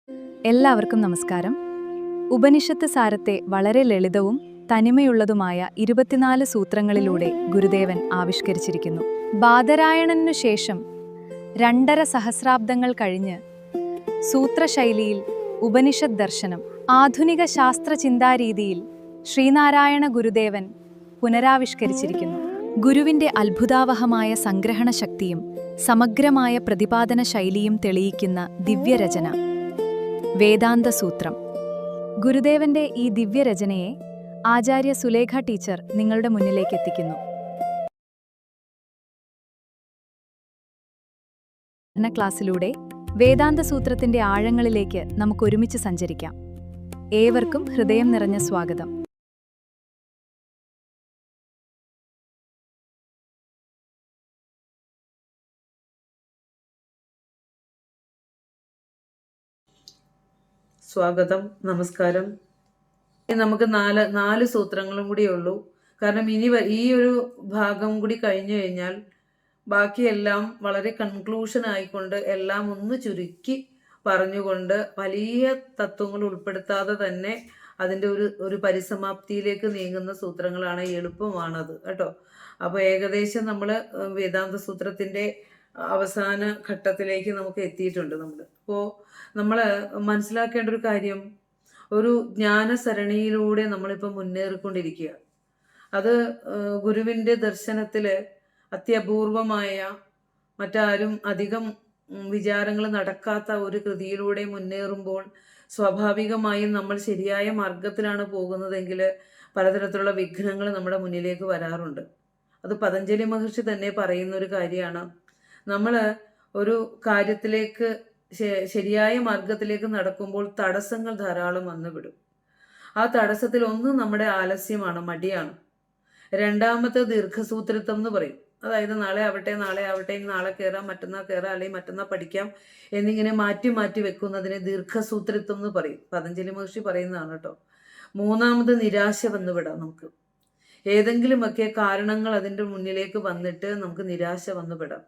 എല്ലാവർക്കും നമസ്കാരം. ഉപനിഷത്ത് സാരത്തെ വളരെ ലളിതവും തനിമയുള്ളതുമായ 24 സൂത്രങ്ങളിലൂടെ ഗുരുദേവൻ ആവിഷ്കരിച്ചിരിക്കുന്നു. ബാദരായണനു ശേഷം 2.5 സഹസ്രാബ്ദങ്ങൾ കഴിഞ്ഞ് സൂത്രശൈലിയിൽ ഉപനിഷത്ത് ദർശനം ആധുനിക ശാസ്ത്ര ചിന്താരീതിയിൽ ശ്രീനാരായണ ഗുരുദേവൻ പുനരാവിഷ്കരിച്ചിരിക്കുന്നു. ഗുരുവിന്റെ അത്ഭുതാവഹമായ സംഗ്രഹണ ശക്തിയും സമഗ്രമായ പ്രതിപാദന ശൈലിയും തെളിയിക്കുന്ന ദിവ്യരചന വേദാന്ത സൂത്രം. ഗുരുദേവന്റെ ഈ ദിവ്യരചനയെ ആചാര്യ സുലേഖ ടീച്ചർ നിങ്ങളുടെ മുന്നിലേക്ക് എത്തിക്കുന്നു. ക്ലാസ്സിലൂടെ വേദാന്ത സൂത്രത്തിന്റെ ആഴങ്ങളിലേക്ക് നമുക്ക് ഒരുമിച്ച് സഞ്ചരിക്കാം. ഏവർക്കും ഹൃദയം നിറഞ്ഞ സ്വാഗതം. സ്വാഗതം, നമസ്കാരം. നമുക്ക് നാല് സൂത്രങ്ങളും കൂടിയേ ഉള്ളൂ. കാരണം ഈ ഒരു ഭാഗം കൂടി കഴിഞ്ഞു കഴിഞ്ഞാൽ ബാക്കിയെല്ലാം വളരെ കൺക്ലൂഷൻ ആയിക്കൊണ്ട് എല്ലാം ഒന്ന് ചുരുക്കി പറഞ്ഞുകൊണ്ട് വലിയ തത്വങ്ങൾ ഉൾപ്പെടുത്താതെ തന്നെ അതിൻ്റെ ഒരു പരിസമാപ്തിയിലേക്ക് നീങ്ങുന്ന സൂത്രങ്ങളാണ്. എളുപ്പമാണത് കേട്ടോ. അപ്പോൾ ഏകദേശം നമ്മൾ വേദാന്ത സൂത്രത്തിൻ്റെ അവസാന ഘട്ടത്തിലേക്ക് നമുക്ക് എത്തിയിട്ടുണ്ട്. അപ്പോൾ നമ്മൾ മനസ്സിലാക്കേണ്ട ഒരു കാര്യം, ഒരു ജ്ഞാനസരണിയിലൂടെ നമ്മളിപ്പോൾ മുന്നേറിക്കൊണ്ടിരിക്കുക. അത് ഗുരുവിൻ്റെ ദർശനത്തിൽ അത്യപൂർവമായ, മറ്റാരും അധികം വിചാരങ്ങൾ നടക്കാത്ത ഒരു കൃതിയിലൂടെ മുന്നേറുമ്പോൾ സ്വാഭാവികമായും നമ്മൾ ശരിയായ മാർഗത്തിലാണ് പോകുന്നതെങ്കിൽ പലതരത്തിലുള്ള വിഘ്നങ്ങൾ നമ്മുടെ മുന്നിലേക്ക് വരാറുണ്ട്. അത് പതഞ്ജലി മഹർഷി തന്നെ പറയുന്ന ഒരു കാര്യമാണ്. നമ്മൾ ഒരു കാര്യത്തിലേക്ക് ശരിയായ മാർഗത്തിലേക്ക് നടക്കുമ്പോൾ തടസ്സങ്ങൾ ധാരാളം വന്നുവിടും. ആ തടസ്സത്തിൽ ഒന്ന് നമ്മുടെ ആലസ്യമാണ്, മടിയാണ്. രണ്ടാമത്തെ ദീർഘസൂത്രിത്വം എന്ന് പറയും. അതായത് നാളെ ആവട്ടെ നാളെ കയറാം, മറ്റന്നാൾ കയറാം, അല്ലെങ്കിൽ മറ്റന്നാൾ പഠിക്കാം എന്നിങ്ങനെ മാറ്റി മാറ്റി വെക്കുന്നതിന് ദീർഘസൂത്രിത്വം എന്ന് പറയും. പതഞ്ജലി മഹർഷി പറയുന്നതാണ് കേട്ടോ. മൂന്നാമത് നിരാശ വന്നുവിടാം. നമുക്ക് ഏതെങ്കിലുമൊക്കെ കാരണങ്ങൾ അതിൻ്റെ മുന്നിലേക്ക് വന്നിട്ട് നമുക്ക് നിരാശ വന്നുവിടാം.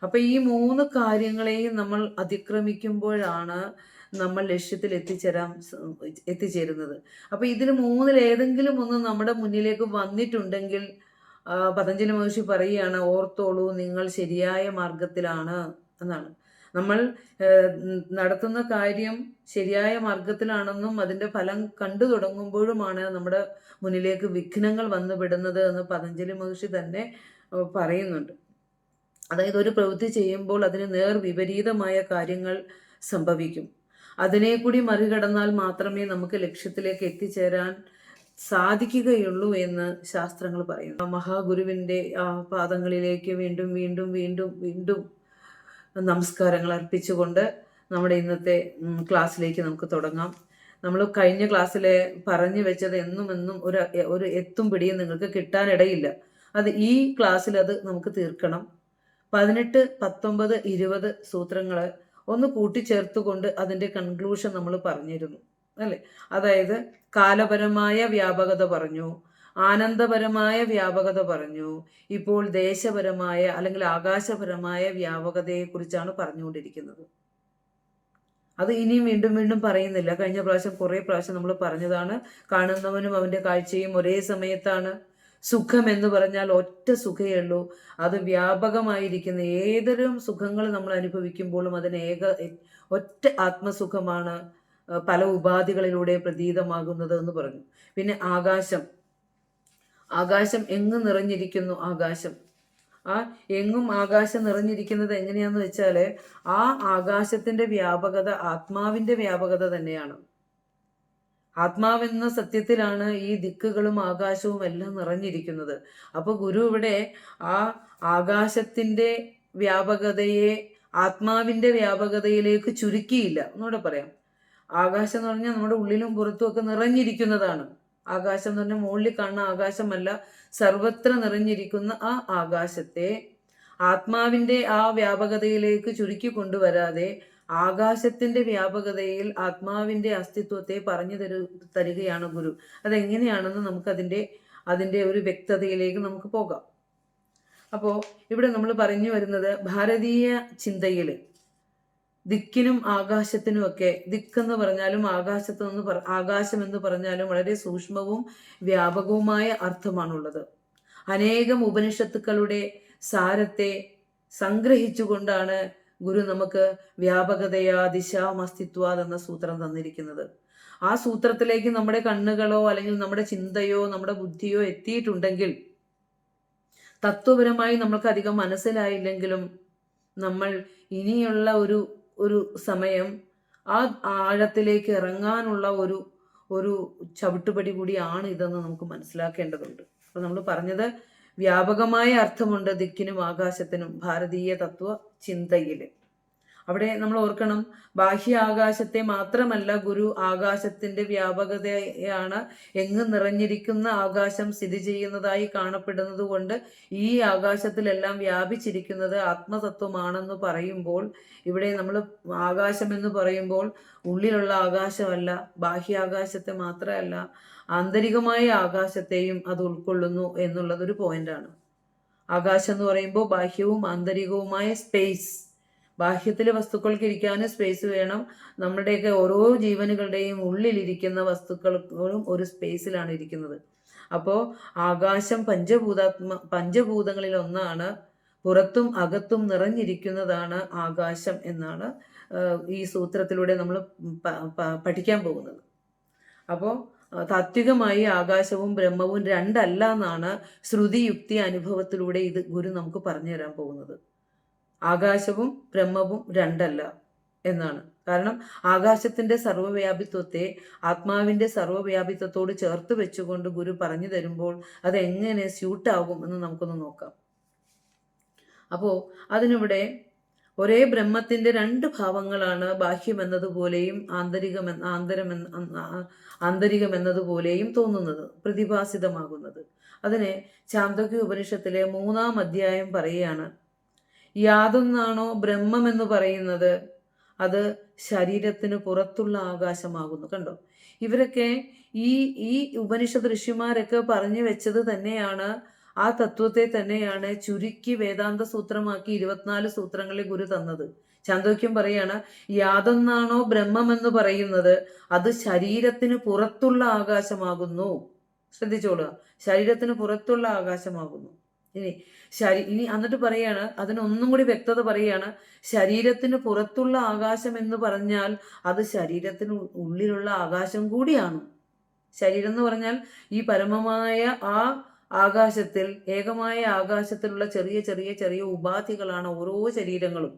അപ്പം ഈ 3 കാര്യങ്ങളെയും നമ്മൾ അതിക്രമിക്കുമ്പോഴാണ് നമ്മൾ ലക്ഷ്യത്തിൽ എത്തിച്ചേരുന്നത്. അപ്പം ഇതിൽ 3-ൽ ഏതെങ്കിലും ഒന്ന് നമ്മുടെ മുന്നിലേക്ക് വന്നിട്ടുണ്ടെങ്കിൽ പതഞ്ജലി മഹർഷി പറയുകയാണ്, ഓർത്തോളൂ, നിങ്ങൾ ശരിയായ മാർഗത്തിലാണ് എന്നാണ്. നമ്മൾ നടത്തുന്ന കാര്യം ശരിയായ മാർഗത്തിലാണെന്നും അതിൻ്റെ ഫലം കണ്ടു തുടങ്ങുമ്പോഴുമാണ് നമ്മുടെ മുന്നിലേക്ക് വിഘ്നങ്ങൾ വന്നുവിടുന്നത് എന്ന് പതഞ്ജലി മഹർഷി തന്നെ പറയുന്നുണ്ട്. അതായത് ഒരു പ്രവൃത്തി ചെയ്യുമ്പോൾ അതിന് വിപരീതമായ കാര്യങ്ങൾ സംഭവിക്കും. അതിനെ കൂടി മറികടന്നാൽ മാത്രമേ നമുക്ക് ലക്ഷ്യത്തിലേക്ക് എത്തിച്ചേരാൻ സാധിക്കുകയുള്ളൂ എന്ന് ശാസ്ത്രങ്ങൾ പറയുന്നു. മഹാഗുരുവിൻ്റെ പാദങ്ങളിലേക്ക് വീണ്ടും വീണ്ടും വീണ്ടും വീണ്ടും നമസ്കാരങ്ങൾ അർപ്പിച്ചുകൊണ്ട് നമ്മുടെ ഇന്നത്തെ ക്ലാസ്സിലേക്ക് നമുക്ക് തുടങ്ങാം. നമ്മൾ കഴിഞ്ഞ ക്ലാസ്സിൽ പറഞ്ഞു വെച്ചത് എന്നും ഒരു എത്തും പിടിയും നിങ്ങൾക്ക് കിട്ടാനിടയില്ല. അത് ഈ ക്ലാസ്സിൽ അത് നമുക്ക് തീർക്കണം. 18, 19, 20 സൂത്രങ്ങൾ ഒന്ന് കൂട്ടിച്ചേർത്തുകൊണ്ട് അതിൻ്റെ കൺക്ലൂഷൻ നമ്മൾ പറഞ്ഞിരുന്നു അല്ലേ. അതായത് കാലപരമായ വ്യാപകത പറഞ്ഞു, ആനന്ദപരമായ വ്യാപകത പറഞ്ഞു, ഇപ്പോൾ ദേശപരമായ അല്ലെങ്കിൽ ആകാശപരമായ വ്യാപകതയെക്കുറിച്ചാണ് പറഞ്ഞുകൊണ്ടിരിക്കുന്നത്. അത് ഇനിയും വീണ്ടും വീണ്ടും പറയുന്നില്ല. കഴിഞ്ഞ പ്രാവശ്യം കുറേ പ്രാവശ്യം നമ്മൾ പറഞ്ഞതാണ്. കാണുന്നവനും അവൻ്റെ കാഴ്ചയും ഒരേ സമയത്താണ്. സുഖം എന്ന് പറഞ്ഞാൽ ഒറ്റ സുഖമേ ഉള്ളൂ. അത് വ്യാപകമായിരിക്കുന്ന ഏതൊരു സുഖങ്ങൾ നമ്മൾ അനുഭവിക്കുമ്പോഴും അതിന് ഒറ്റ ആത്മസുഖമാണ് പല ഉപാധികളിലൂടെ പ്രതീതമാകുന്നത് എന്ന് പറഞ്ഞു. പിന്നെ ആകാശം എങ്ങും നിറഞ്ഞിരിക്കുന്നു. എങ്ങും ആകാശം നിറഞ്ഞിരിക്കുന്നത് എങ്ങനെയാന്ന് വെച്ചാൽ ആ ആകാശത്തിൻ്റെ വ്യാപകത ആത്മാവിൻ്റെ വ്യാപകത തന്നെയാണ്. ആത്മാവെന്ന സത്യത്തിലാണ് ഈ ദിക്കുകളും ആകാശവും എല്ലാം നിറഞ്ഞിരിക്കുന്നത്. അപ്പോൾ ഗുരു ഇവിടെ ആ ആകാശത്തിൻ്റെ വ്യാപകതയെ ആത്മാവിൻ്റെ വ്യാപകതയിലേക്ക് ചുരുക്കിയില്ല. ഒന്നുകൂടെ പറയാം. ആകാശം എന്ന് പറഞ്ഞാൽ നമ്മുടെ ഉള്ളിലും പുറത്തും ഒക്കെ നിറഞ്ഞിരിക്കുന്നതാണ്. ആകാശം എന്ന് പറഞ്ഞാൽ മുകളിൽ കാണുന്ന ആകാശമല്ല, സർവത്ര നിറഞ്ഞിരിക്കുന്ന ആ ആകാശത്തെ ആത്മാവിൻ്റെ ആ വ്യാപകതയിലേക്ക് ചുരുക്കി കൊണ്ടുവരാതെ ആകാശത്തിന്റെ വ്യാപകതയിൽ ആത്മാവിന്റെ അസ്തിത്വത്തെ പറഞ്ഞു തരികയാണ് ഗുരു. അതെങ്ങനെയാണെന്ന് നമുക്ക് അതിൻ്റെ ഒരു വ്യക്തതയിലേക്ക് നമുക്ക് പോകാം. അപ്പോൾ ഇവിടെ നമ്മൾ പറഞ്ഞു വരുന്നത് ഭാരതീയ ചിന്തയിൽ ദിക്കിനും ആകാശത്തിനും ഒക്കെ, ദിക്കെന്ന് പറഞ്ഞാലും ആകാശം എന്ന് പറഞ്ഞാലും വളരെ സൂക്ഷ്മവും വ്യാപകവുമായ അർത്ഥമാണുള്ളത്. അനേകം ഉപനിഷത്തുക്കളുടെ സാരത്തെ സംഗ്രഹിച്ചുകൊണ്ടാണ് ഗുരു നമുക്ക് വ്യാപകതയാ ദിശാമസ്തിത്വാദ് എന്ന സൂത്രം തന്നിരിക്കുന്നത്. ആ സൂത്രത്തിലേക്ക് നമ്മുടെ കണ്ണുകളോ അല്ലെങ്കിൽ നമ്മുടെ ചിന്തയോ നമ്മുടെ ബുദ്ധിയോ എത്തിയിട്ടുണ്ടെങ്കിൽ, തത്വപരമായി നമ്മൾക്ക് അധികം മനസ്സിലായില്ലെങ്കിലും, നമ്മൾ ഇനിയുള്ള ഒരു സമയം ആ ആഴത്തിലേക്ക് ഇറങ്ങാനുള്ള ഒരു ചവിട്ടുപടി കൂടിയാണ് ഇതെന്ന് നമുക്ക് മനസ്സിലാക്കേണ്ടതുണ്ട്. അപ്പോൾ നമ്മൾ പറഞ്ഞത് വ്യാപകമായ അർത്ഥമുണ്ട് ദിക്കിനും ആകാശത്തിനും ഭാരതീയ തത്വ ചിന്തയിൽ. അവിടെ നമ്മൾ ഓർക്കണം, ബാഹ്യ ആകാശത്തെ മാത്രമല്ല ഗുരു ആകാശത്തിന്റെ വ്യാപകതയാണ് എങ്ങ് നിറഞ്ഞിരിക്കുന്ന ആകാശം സ്ഥിതി ചെയ്യുന്നതായി കാണപ്പെടുന്നത് കൊണ്ട് ഈ ആകാശത്തിലെല്ലാം വ്യാപിച്ചിരിക്കുന്നത് ആത്മതത്വമാണെന്ന് പറയുമ്പോൾ, ഇവിടെ നമ്മൾ ആകാശം എന്ന് പറയുമ്പോൾ ഉള്ളിലുള്ള ആകാശമല്ല, ബാഹ്യാകാശത്തെ മാത്രമല്ല, ആന്തരികമായ ആകാശത്തെയും അത് ഉൾക്കൊള്ളുന്നു എന്നുള്ളതൊരു പോയിന്റാണ്. ആകാശം എന്ന് പറയുമ്പോൾ ബാഹ്യവും ആന്തരികവുമായ സ്പേസ്. ബാഹ്യത്തിലെ വസ്തുക്കൾക്ക് ഇരിക്കാനും സ്പേസ് വേണം. നമ്മുടെയൊക്കെ ഓരോ ജീവനുകളുടെയും ഉള്ളിലിരിക്കുന്ന വസ്തുക്കളും ഒരു സ്പേസിലാണ് ഇരിക്കുന്നത്. അപ്പോൾ ആകാശം പഞ്ചഭൂതങ്ങളിൽ ഒന്നാണ്. പുറത്തും അകത്തും നിറഞ്ഞിരിക്കുന്നതാണ് ആകാശം എന്നാണ് ഈ സൂത്രത്തിലൂടെ നമ്മൾ പഠിക്കാൻ പോകുന്നത്. അപ്പോൾ താത്വികമായി ആകാശവും ബ്രഹ്മവും രണ്ടല്ല എന്നാണ് ശ്രുതിയുക്തി അനുഭവത്തിലൂടെ ഇത് ഗുരു നമുക്ക് പറഞ്ഞു തരാൻ പോകുന്നത്. ആകാശവും ബ്രഹ്മവും രണ്ടല്ല എന്നാണ്. കാരണം ആകാശത്തിന്റെ സർവ്വവ്യാപിത്വത്തെ ആത്മാവിന്റെ സർവ്വവ്യാപിത്വത്തോട് ചേർത്ത് വെച്ചുകൊണ്ട് ഗുരു പറഞ്ഞു തരുമ്പോൾ അതെങ്ങനെ സ്യൂട്ടാകും എന്ന് നമുക്കൊന്ന് നോക്കാം. അപ്പോൾ അതിനിവിടെ ഒരേ ബ്രഹ്മത്തിന്റെ രണ്ട് ഭാവങ്ങളാണ് ബാഹ്യം എന്നതുപോലെയും ആന്തരികം എന്നതുപോലെയും തോന്നുന്നത്, പ്രതിഭാസിതമാകുന്നത്. അതിനെ ചാന്തോക്യ ഉപനിഷത്തിലെ 3-ാം അധ്യായം പറയുകയാണ്. യാതൊന്നാണോ ബ്രഹ്മം എന്ന് പറയുന്നത് അത് ശരീരത്തിന് പുറത്തുള്ള ആകാശമാകുന്നു. കണ്ടോ, ഇവരൊക്കെ ഈ ഉപനിഷത്ത് ഋഷിമാരൊക്കെ പറഞ്ഞു വെച്ചത് തന്നെയാണ്, ആ തത്വത്തെ തന്നെയാണ് ചുരുക്കി വേദാന്ത സൂത്രമാക്കി 24 സൂത്രങ്ങളിൽ ഗുരു തന്നത്. ചാന്തോക്യം പറയാണ്, യാതൊന്നാണോ ബ്രഹ്മം എന്ന് പറയുന്നത് അത് ശരീരത്തിന് പുറത്തുള്ള ആകാശമാകുന്നു. ശ്രദ്ധിച്ചോളുക, ശരീരത്തിന് പുറത്തുള്ള ആകാശമാകുന്നു. ഇനി എന്നിട്ട് പറയാണ്, അതിനൊന്നും കൂടി വ്യക്തത പറയാണ്, ശരീരത്തിന് പുറത്തുള്ള ആകാശം എന്ന് പറഞ്ഞാൽ അത് ശരീരത്തിന് ഉള്ളിലുള്ള ആകാശം കൂടിയാണ്. ശരീരം എന്ന് പറഞ്ഞാൽ ഈ പരമമായ ആ ആകാശത്തിൽ, ഏകമായ ആകാശത്തിലുള്ള ചെറിയ ചെറിയ ചെറിയ ഉപാധികളാണ് ഓരോ ശരീരങ്ങളും.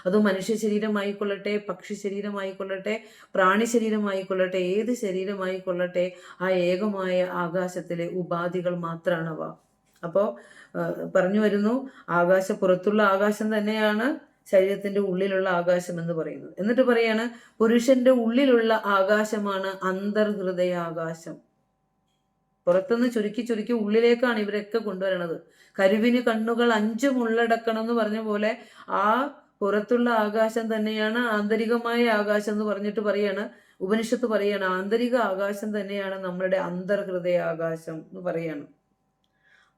അത് മനുഷ്യ ശരീരമായിക്കൊള്ളട്ടെ, പക്ഷി ശരീരമായിക്കൊള്ളട്ടെ, പ്രാണി ശരീരമായിക്കൊള്ളട്ടെ, ഏത് ശരീരമായിക്കൊള്ളട്ടെ, ആ ഏകമായ ആകാശത്തിലെ ഉപാധികൾ മാത്രമാണവ. അപ്പോൾ പറഞ്ഞു വരുന്നു, പുറത്തുള്ള ആകാശം തന്നെയാണ് ശരീരത്തിന്റെ ഉള്ളിലുള്ള ആകാശം എന്ന് പറയുന്നത്. എന്നിട്ട് പറയാണ്, പുരുഷന്റെ ഉള്ളിലുള്ള ആകാശമാണ് അന്തർഹൃദയാകാശം. പുറത്തുനിന്ന് ചുരുക്കി ചുരുക്കി ഉള്ളിലേക്കാണ് ഇവരൊക്കെ കൊണ്ടുവരണത്. കരുവിന് കണ്ണുകൾ 5 ഉള്ളടക്കണം എന്ന് പറഞ്ഞ പോലെ ആ പുറത്തുള്ള ആകാശം തന്നെയാണ് ആന്തരികമായ ആകാശം എന്ന് പറഞ്ഞിട്ട് പറയാണ്, ഉപനിഷത്ത് പറയാണ്, ആന്തരിക ആകാശം തന്നെയാണ് നമ്മളുടെ അന്തർഹൃദയാകാശം എന്ന് പറയാണ്.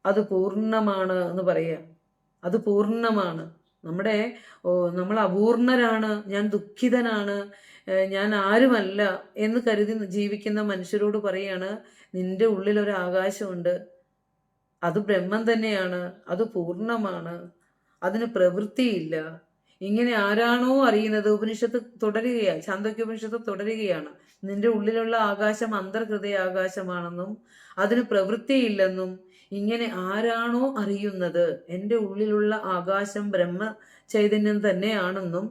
അത് പൂർണ്ണമാണ് എന്ന് പറയുക. അത് പൂർണ്ണമാണ്. നമ്മൾ അപൂർണരാണ്, ഞാൻ ദുഃഖിതനാണ്, ഞാൻ ആരുമല്ല എന്ന് കരുതി ജീവിക്കുന്ന മനുഷ്യരോട് പറയാണ്, നിന്റെ ഉള്ളിൽ ഒരു ആകാശമുണ്ട്, അത് ബ്രഹ്മം തന്നെയാണ്, അത് പൂർണ്ണമാണ്, അതിന് പ്രവൃത്തിയില്ല. ഇങ്ങനെ ആരാണോ അറിയുന്നത്, ഉപനിഷത്ത് തുടരുകയാണ്, ചാന്തോക്യ ഉപനിഷത്ത് തുടരുകയാണ്, നിന്റെ ഉള്ളിലുള്ള ആകാശം അന്തർഹൃദയ ആകാശമാണെന്നും അതിന് പ്രവൃത്തിയില്ലെന്നും, ഇങ്ങനെ ആരാണോ അറിയുന്നത് എൻ്റെ ഉള്ളിലുള്ള ആകാശം ബ്രഹ്മ ചൈതന്യം തന്നെയാണെന്നും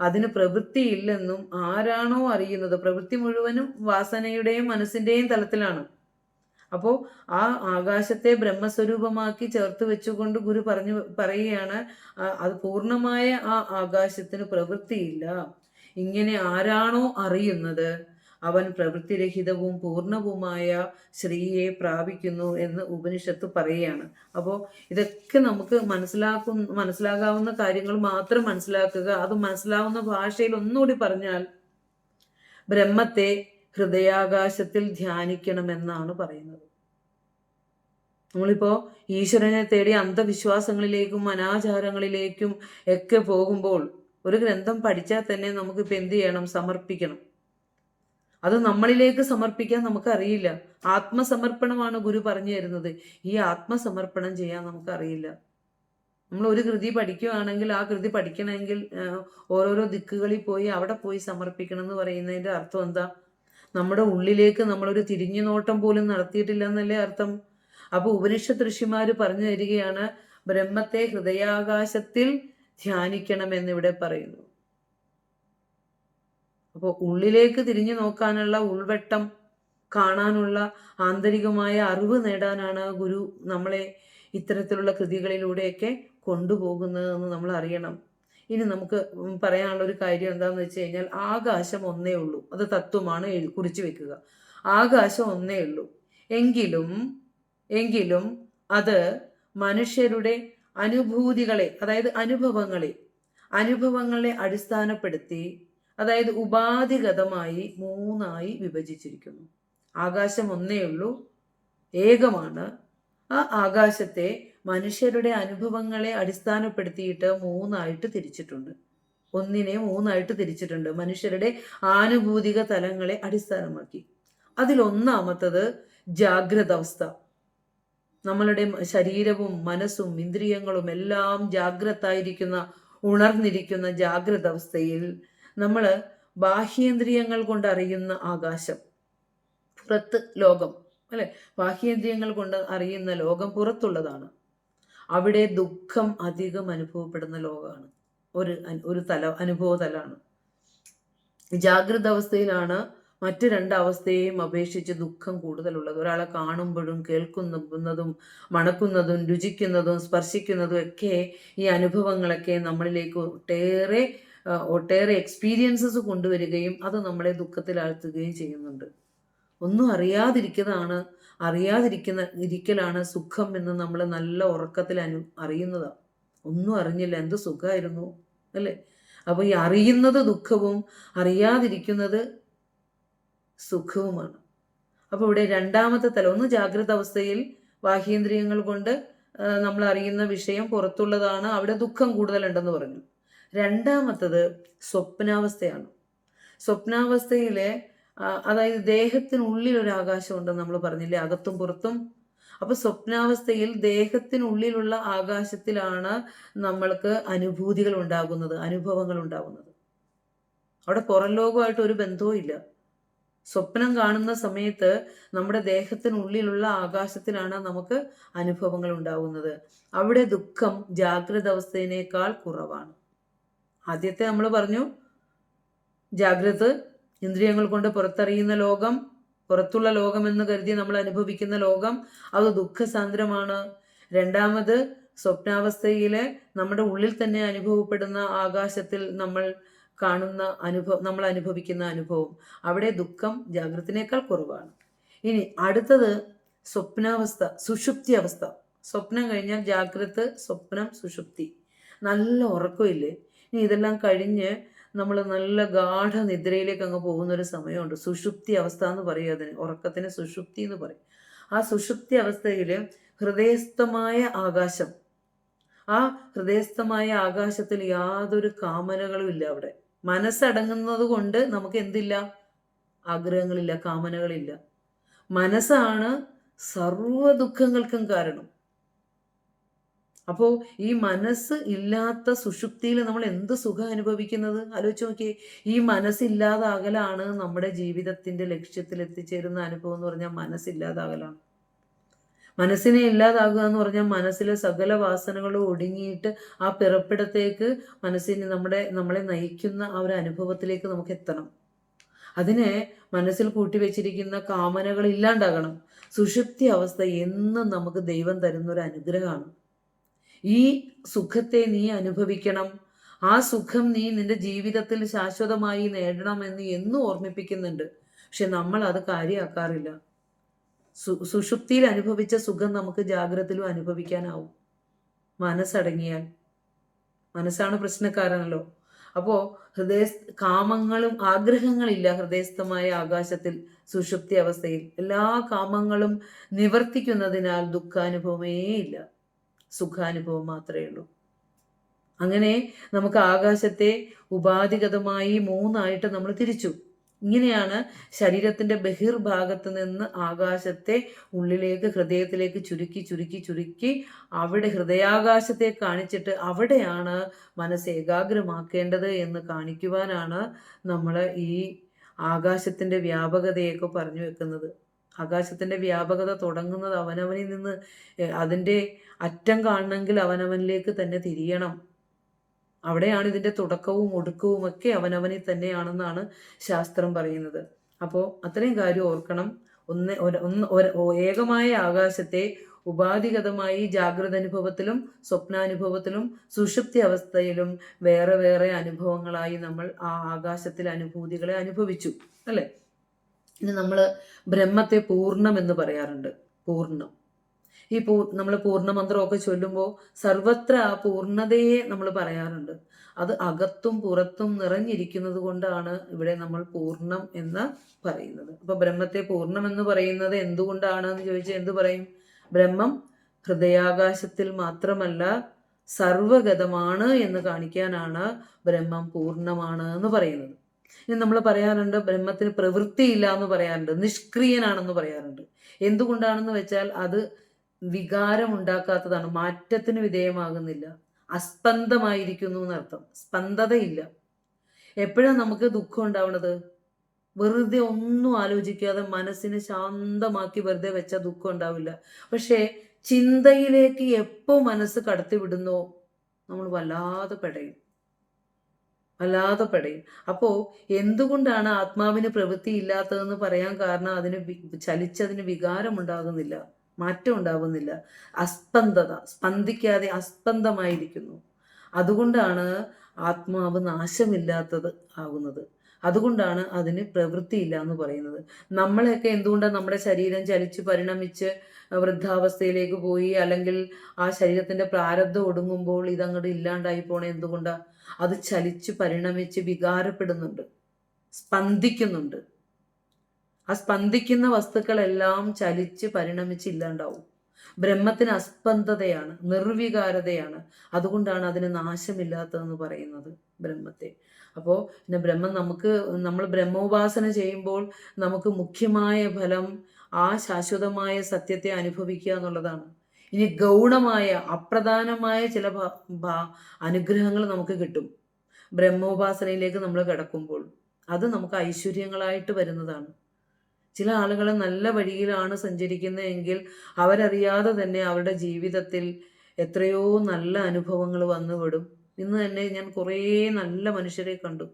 അതിന് പ്രവൃത്തിയില്ലെന്നും ആരാണോ അറിയുന്നത്, പ്രവൃത്തി മുഴുവനും വാസനയുടെയും മനസ്സിന്റെയും തലത്തിലാണ്. അപ്പോൾ ആ ആകാശത്തെ ബ്രഹ്മസ്വരൂപമാക്കി ചേർത്ത് വെച്ചുകൊണ്ട് ഗുരു പറയുകയാണ്, അത് പൂർണ്ണമായ ആ ആകാശത്തിന് പ്രവൃത്തിയില്ല. ഇങ്ങനെ ആരാണോ അറിയുന്നത് അവൻ പ്രവൃത്തിരഹിതവും പൂർണ്ണവുമായ ശ്രീയെ പ്രാപിക്കുന്നു എന്ന് ഉപനിഷത്ത് പറയുകയാണ്. അപ്പോൾ ഇതൊക്കെ നമുക്ക് മനസ്സിലാകാവുന്ന കാര്യങ്ങൾ മാത്രം മനസ്സിലാക്കുക. അത് മനസ്സിലാവുന്ന ഭാഷയിൽ ഒന്നുകൂടി പറഞ്ഞാൽ, ബ്രഹ്മത്തെ ഹൃദയാകാശത്തിൽ ധ്യാനിക്കണമെന്നാണ് പറയുന്നത്. നമ്മളിപ്പോൾ ഈശ്വരനെ തേടി അന്ധവിശ്വാസങ്ങളിലേക്കും അനാചാരങ്ങളിലേക്കും ഒക്കെ പോകുമ്പോൾ ഒരു ഗ്രന്ഥം പഠിച്ചാൽ തന്നെ നമുക്കിപ്പോൾ എന്ത് ചെയ്യണം? സമർപ്പിക്കണം. അത് നമ്മളിലേക്ക് സമർപ്പിക്കാൻ നമുക്കറിയില്ല. ആത്മസമർപ്പണമാണ് ഗുരു പറഞ്ഞു തരുന്നത്. ഈ ആത്മസമർപ്പണം ചെയ്യാൻ നമുക്കറിയില്ല. നമ്മൾ ഒരു കൃതി പഠിക്കുകയാണെങ്കിൽ ആ കൃതി പഠിക്കണമെങ്കിൽ ഓരോരോ ദിക്കുകളിൽ പോയി അവിടെ പോയി സമർപ്പിക്കണം എന്ന് പറയുന്നതിൻ്റെ അർത്ഥം എന്താ? നമ്മുടെ ഉള്ളിലേക്ക് നമ്മളൊരു തിരിഞ്ഞു നോട്ടം പോലും നടത്തിയിട്ടില്ല എന്നല്ലേ അർത്ഥം? അപ്പോൾ ഉപനിഷത്ത് ഋഷിമാർ പറഞ്ഞു തരികയാണ്, ബ്രഹ്മത്തെ ഹൃദയാകാശത്തിൽ ധ്യാനിക്കണമെന്നിവിടെ പറയുന്നു. അപ്പോൾ ഉള്ളിലേക്ക് തിരിഞ്ഞു നോക്കാനുള്ള, ഉൾവെട്ടം കാണാനുള്ള, ആന്തരികമായ അറിവ് നേടാനാണ് ഗുരു നമ്മളെ ഇത്തരത്തിലുള്ള കൃതികളിലൂടെയൊക്കെ കൊണ്ടുപോകുന്നതെന്ന് നമ്മൾ അറിയണം. ഇനി നമുക്ക് പറയാനുള്ള ഒരു കാര്യം എന്താണെന്ന് വെച്ച് കഴിഞ്ഞാൽ, ആകാശം ഒന്നേ ഉള്ളൂ. അത് തത്വമാണ്, കുറിച്ച് വെക്കുക. ആകാശം ഒന്നേ ഉള്ളൂ. എങ്കിലും അത് മനുഷ്യരുടെ അനുഭൂതികളെ, അതായത് അനുഭവങ്ങളെ അടിസ്ഥാനപ്പെടുത്തി, അതായത് ഉപാധിഗതമായി 3ആയി വിഭജിച്ചിരിക്കുന്നു. ആകാശം ഒന്നേ ഉള്ളൂ, ഏകമാണ്. ആ ആകാശത്തെ മനുഷ്യരുടെ അനുഭവങ്ങളെ അടിസ്ഥാനപ്പെടുത്തിയിട്ട് 3ആയിട്ട് തിരിച്ചിട്ടുണ്ട്. ഒന്നിനെ 3ആയിട്ട് തിരിച്ചിട്ടുണ്ട്, മനുഷ്യരുടെ ആനുഭൂതിക തലങ്ങളെ അടിസ്ഥാനമാക്കി. അതിലൊന്നാമത്തത് ജാഗ്രത അവസ്ഥ. നമ്മളുടെ ശരീരവും മനസ്സും ഇന്ദ്രിയങ്ങളും എല്ലാം ജാഗ്രതായിരിക്കുന്ന, ഉണർന്നിരിക്കുന്ന ജാഗ്രത അവസ്ഥയിൽ നമ്മൾ ബാഹ്യേന്ദ്രിയങ്ങൾ കൊണ്ട് അറിയുന്ന ആകാശം, പുറത്ത് ലോകം, അല്ലെ? ബാഹ്യേന്ദ്രിയങ്ങൾ കൊണ്ട് അറിയുന്ന ലോകം പുറത്തുള്ളതാണ്. അവിടെ ദുഃഖം അധികം അനുഭവപ്പെടുന്ന ലോകമാണ്, ഒരു അനുഭവ തലമാണ്. ജാഗ്രത അവസ്ഥയിലാണ് മറ്റു 2 അവസ്ഥയെയും അപേക്ഷിച്ച് ദുഃഖം കൂടുതലുള്ളത്. ഒരാളെ കാണുമ്പോഴും കേൾക്കുന്നതും മണക്കുന്നതും രുചിക്കുന്നതും സ്പർശിക്കുന്നതും ഒക്കെ ഈ അനുഭവങ്ങളൊക്കെ നമ്മളിലേക്ക് ഒട്ടേറെ എക്സ്പീരിയൻസസ് കൊണ്ടുവരികയും അത് നമ്മളെ ദുഃഖത്തിലാഴ്ത്തുകയും ചെയ്യുന്നുണ്ട്. ഒന്നും ഇരിക്കലാണ് സുഖം എന്ന് നമ്മൾ നല്ല ഉറക്കത്തിൽ അറിയുന്നതാണ്. ഒന്നും അറിഞ്ഞില്ല, എന്ത് സുഖമായിരുന്നു, അല്ലേ? അപ്പോൾ ഈ അറിയുന്നത് ദുഃഖവും അറിയാതിരിക്കുന്നത് സുഖവുമാണ്. അപ്പോൾ ഇവിടെ 2ാമത്തെ തലം, ഒന്ന് ജാഗ്രത അവസ്ഥയിൽ ബാഹ്യേന്ദ്രിയങ്ങൾ കൊണ്ട് നമ്മൾ അറിയുന്ന വിഷയം പുറത്തുള്ളതാണ്, അവിടെ ദുഃഖം കൂടുതലുണ്ടെന്ന് പറഞ്ഞു. 2ാമത്തത് സ്വപ്നാവസ്ഥയാണ്. സ്വപ്നാവസ്ഥയിലെ അതായത് ദേഹത്തിനുള്ളിൽ ഒരു ആകാശമുണ്ടെന്ന് നമ്മൾ പറഞ്ഞില്ലേ, അകത്തും പുറത്തും. അപ്പൊ സ്വപ്നാവസ്ഥയിൽ ദേഹത്തിനുള്ളിലുള്ള ആകാശത്തിലാണ് നമ്മൾക്ക് അനുഭൂതികൾ ഉണ്ടാകുന്നത്, അനുഭവങ്ങൾ ഉണ്ടാകുന്നത്. അവിടെ പുറം ലോകമായിട്ട് ഒരു ബന്ധവും ഇല്ല. സ്വപ്നം കാണുന്ന സമയത്ത് നമ്മുടെ ദേഹത്തിനുള്ളിലുള്ള ആകാശത്തിലാണ് നമുക്ക് അനുഭവങ്ങൾ ഉണ്ടാകുന്നത്. അവിടെ ദുഃഖം ജാഗ്രത അവസ്ഥയിനേക്കാൾ കുറവാണ്. ആദ്യത്തെ നമ്മൾ പറഞ്ഞു, ജാഗ്രത ഇന്ദ്രിയങ്ങൾ കൊണ്ട് പുറത്തറിയുന്ന ലോകം, പുറത്തുള്ള ലോകം എന്ന് കരുതി നമ്മൾ അനുഭവിക്കുന്ന ലോകം, അത് ദുഃഖസാന്ദ്രമാണ്. 2ാമത് സ്വപ്നാവസ്ഥയിലെ നമ്മുടെ ഉള്ളിൽ തന്നെ അനുഭവപ്പെടുന്ന ആകാശത്തിൽ നമ്മൾ അനുഭവിക്കുന്ന അനുഭവം, അവിടെ ദുഃഖം ജാഗ്രതത്തിനേക്കാൾ കുറവാണ്. ഇനി അടുത്തത് സ്വപ്നാവസ്ഥ, സുഷുപ്തി അവസ്ഥ. സ്വപ്നം കഴിഞ്ഞാൽ ജാഗ്രത, സ്വപ്നം, സുഷുപ്തി. നല്ല ഉറക്കമില്ലേ? ഇനി ഇതെല്ലാം കഴിഞ്ഞ് നമ്മൾ നല്ല ഗാഠ നിദ്രയിലേക്ക് അങ്ങ് പോകുന്നൊരു സമയമുണ്ട്, സുഷുപ്തി അവസ്ഥ എന്ന് പറയും. അതിന് ഉറക്കത്തിന് സുഷുപ്തി എന്ന് പറയും. ആ സുഷുപ്തി അവസ്ഥയിൽ ഹൃദയസ്ഥമായ ആകാശം, ആ ഹൃദയസ്ഥമായ ആകാശത്തിൽ യാതൊരു കാമനകളും ഇല്ല. അവിടെ മനസ്സടങ്ങുന്നത് കൊണ്ട് നമുക്ക് എന്തില്ല? ആഗ്രഹങ്ങളില്ല, കാമനകളില്ല. മനസ്സാണ് സർവ്വ ദുഃഖങ്ങൾക്കും കാരണം. അപ്പോൾ ഈ മനസ്സ് ഇല്ലാത്ത സുഷുപ്തിയിൽ നമ്മൾ എന്ത് സുഖം അനുഭവിക്കുന്നത് ആലോചിച്ച് നോക്കിയേ. ഈ മനസ്സില്ലാതാകലാണ് നമ്മുടെ ജീവിതത്തിൻ്റെ ലക്ഷ്യത്തിൽ എത്തിച്ചേരുന്ന അനുഭവം എന്ന് പറഞ്ഞാൽ മനസ്സില്ലാതാകലാണ്. മനസ്സിനെ ഇല്ലാതാകുക എന്ന് പറഞ്ഞാൽ മനസ്സിലെ സകല വാസനകളും ഒടുങ്ങിയിട്ട് ആ പിറപ്പിടത്തേക്ക് നമ്മളെ നയിക്കുന്ന ആ ഒരു അനുഭവത്തിലേക്ക് നമുക്ക് എത്തണം. അതിനെ മനസ്സിൽ കൂട്ടിവെച്ചിരിക്കുന്ന കാമനകൾ ഇല്ലാണ്ടാകണം. സുഷുപ്തി അവസ്ഥ എന്നും നമുക്ക് ദൈവം തരുന്നൊരു അനുഗ്രഹമാണ്. ഈ സുഖത്തെ നീ അനുഭവിക്കണം, ആ സുഖം നീ നിന്റെ ജീവിതത്തിൽ ശാശ്വതമായി നേടണമെന്ന് എന്നും ഓർമ്മിപ്പിക്കുന്നുണ്ട്. പക്ഷെ നമ്മൾ അത് കാര്യമാക്കാറില്ല. സുഷുപ്തിയിൽ അനുഭവിച്ച സുഖം നമുക്ക് ജാഗ്രതയിലും അനുഭവിക്കാനാവും, മനസ്സടങ്ങിയാൽ. മനസ്സാണ് പ്രശ്നക്കാരനല്ലോ. അപ്പോൾ കാമങ്ങളും ആഗ്രഹങ്ങളില്ല ഹൃദയസ്ഥമായ ആകാശത്തിൽ, സുഷുപ്തി അവസ്ഥയിൽ. എല്ലാ കാമങ്ങളും നിവർത്തിക്കുന്നതിനാൽ ദുഃഖാനുഭവമേ ഇല്ല, സുഖാനുഭവം മാത്രമേ ഉള്ളൂ. അങ്ങനെ നമുക്ക് ആകാശത്തെ ഉപാധിഗതമായി 3ആയിട്ട് നമ്മൾ തിരിച്ചു. ഇങ്ങനെയാണ് ശരീരത്തിന്റെ ബഹിർഭാഗത്ത് നിന്ന് ആകാശത്തെ ഉള്ളിലേക്ക്, ഹൃദയത്തിലേക്ക് ചുരുക്കി ചുരുക്കി ചുരുക്കി അവിടെ ഹൃദയാകാശത്തെ കാണിച്ചിട്ട് അവിടെയാണ് മനസ്സ് ഏകാഗ്രമാക്കേണ്ടത് എന്ന് കാണിക്കുവാനാണ് നമ്മൾ ഈ ആകാശത്തിന്റെ വ്യാപകതയൊക്കെ പറഞ്ഞു വെക്കുന്നത്. ആകാശത്തിന്റെ വ്യാപകത തുടങ്ങുന്നത് അവനവനിൽ നിന്ന്. അതിൻ്റെ അറ്റം കാണണമെങ്കിൽ അവനവനിലേക്ക് തന്നെ തിരിയണം. അവിടെയാണ് ഇതിൻ്റെ തുടക്കവും ഒടുക്കവും ഒക്കെ അവനവനിൽ തന്നെയാണെന്നാണ് ശാസ്ത്രം പറയുന്നത്. അപ്പോൾ അത്രയും കാര്യം ഓർക്കണം. ഏകമായ ആകാശത്തെ ഉപാധിഗതമായി ജാഗ്രത അനുഭവത്തിലും സ്വപ്നാനുഭവത്തിലും സുഷുപ്തി അവസ്ഥയിലും വേറെ വേറെ അനുഭവങ്ങളായി നമ്മൾ ആ ആകാശത്തിലെ അനുഭൂതികളെ അനുഭവിച്ചു, അല്ലേ? ഇനി നമ്മൾ ബ്രഹ്മത്തെ പൂർണ്ണം എന്ന് പറയാറുണ്ട്. പൂർണ്ണം, ഈ നമ്മൾ പൂർണ്ണമന്ത്രമൊക്കെ ചൊല്ലുമ്പോൾ സർവത്ര ആ പൂർണ്ണതയെ നമ്മൾ പറയാറുണ്ട്. അത് അകത്തും പുറത്തും നിറഞ്ഞിരിക്കുന്നത് കൊണ്ടാണ് ഇവിടെ നമ്മൾ പൂർണ്ണം എന്ന് പറയുന്നത്. അപ്പൊ ബ്രഹ്മത്തെ പൂർണ്ണം എന്ന് പറയുന്നത് എന്തുകൊണ്ടാണ് എന്ന് ചോദിച്ചാൽ എന്ത് പറയും? ബ്രഹ്മം ഹൃദയാകാശത്തിൽ മാത്രമല്ല സർവഗതമാണ് എന്ന് കാണിക്കാനാണ് ബ്രഹ്മം പൂർണ്ണമാണ് എന്ന് പറയുന്നത്. ഇനി നമ്മൾ പറയാറുണ്ട് ബ്രഹ്മത്തിന് പ്രവൃത്തിയില്ല എന്ന് പറയാറുണ്ട്, നിഷ്ക്രിയനാണെന്ന് പറയാറുണ്ട്. എന്തുകൊണ്ടാണെന്ന് വെച്ചാൽ അത് വികാരം ഉണ്ടാക്കാത്തതാണ്, മാറ്റത്തിന് വിധേയമാകുന്നില്ല, അസ്പന്ദമായിരിക്കുന്നു എന്നർത്ഥം. സ്പന്ദതയില്ല. എപ്പോഴാണ് നമുക്ക് ദുഃഖം ഉണ്ടാവുന്നത്? വെറുതെ ഒന്നും ആലോചിക്കാതെ മനസ്സിനെ ശാന്തമാക്കി വെറുതെ വെച്ചാൽ ദുഃഖം ഉണ്ടാവില്ല. പക്ഷേ ചിന്തയിലേക്ക് എപ്പോൾ മനസ്സ് കടത്തിവിടുന്നോ നമ്മൾ വല്ലാതെ പെടയും. അപ്പോൾ എന്തുകൊണ്ടാണ് ആത്മാവിന് പ്രവൃത്തി ഇല്ലാത്തതെന്ന് പറയാൻ കാരണം അതിന് ചലിച്ചതിന് വികാരം ഉണ്ടാകുന്നില്ല, മാറ്റം ഉണ്ടാകുന്നില്ല. അസ്പന്ദത, സ്പന്ദിക്കാതെ അസ്പന്ദമായിരിക്കുന്നു. അതുകൊണ്ടാണ് ആത്മാവ് നാശമില്ലാത്തത് ആകുന്നത്. അതുകൊണ്ടാണ് അതിന് പ്രവൃത്തിയില്ല എന്ന് പറയുന്നത്. നമ്മളെയൊക്കെ എന്തുകൊണ്ടാണ് നമ്മുടെ ശരീരം ചലിച്ച് പരിണമിച്ച് വൃദ്ധാവസ്ഥയിലേക്ക് പോയി, അല്ലെങ്കിൽ ആ ശരീരത്തിന്റെ പ്രാരബ്ധം ഒടുങ്ങുമ്പോൾ ഇതങ്ങോട്ട് ഇല്ലാണ്ടായി പോണേ? എന്തുകൊണ്ടാണ്? അത് ചലിച്ച് പരിണമിച്ച് വികാരപ്പെടുന്നുണ്ട്, സ്പന്ദിക്കുന്നുണ്ട്. ആ സ്പന്ദിക്കുന്ന വസ്തുക്കളെല്ലാം ചലിച്ച് പരിണമിച്ച് ഇല്ലാണ്ടാവും. ബ്രഹ്മത്തിന് അസ്പന്ദതയാണ്, നിർവികാരതയാണ്. അതുകൊണ്ടാണ് അതിന് നാശമില്ലാത്തതെന്ന് പറയുന്നത് ബ്രഹ്മത്തെ. അപ്പോൾ പിന്നെ നമ്മൾ ബ്രഹ്മോപാസന ചെയ്യുമ്പോൾ നമുക്ക് മുഖ്യമായ ഫലം ആ ശാശ്വതമായ സത്യത്തെ അനുഭവിക്കുക എന്നുള്ളതാണ്. ഇനി ഗൗണമായ അപ്രധാനമായ ചില അനുഗ്രഹങ്ങൾ നമുക്ക് കിട്ടും ബ്രഹ്മോപാസനയിലേക്ക് നമ്മൾ കിടക്കുമ്പോൾ. അത് നമുക്ക് ഐശ്വര്യങ്ങളായിട്ട് വരുന്നതാണ്. ചില ആളുകൾ നല്ല വഴിയിലാണ് സഞ്ചരിക്കുന്നതെങ്കിൽ അവരറിയാതെ തന്നെ അവരുടെ ജീവിതത്തിൽ എത്രയോ നല്ല അനുഭവങ്ങൾ വന്നുവിടും. ഇന്ന് തന്നെ ഞാൻ കുറേ നല്ല മനുഷ്യരെ കണ്ടു.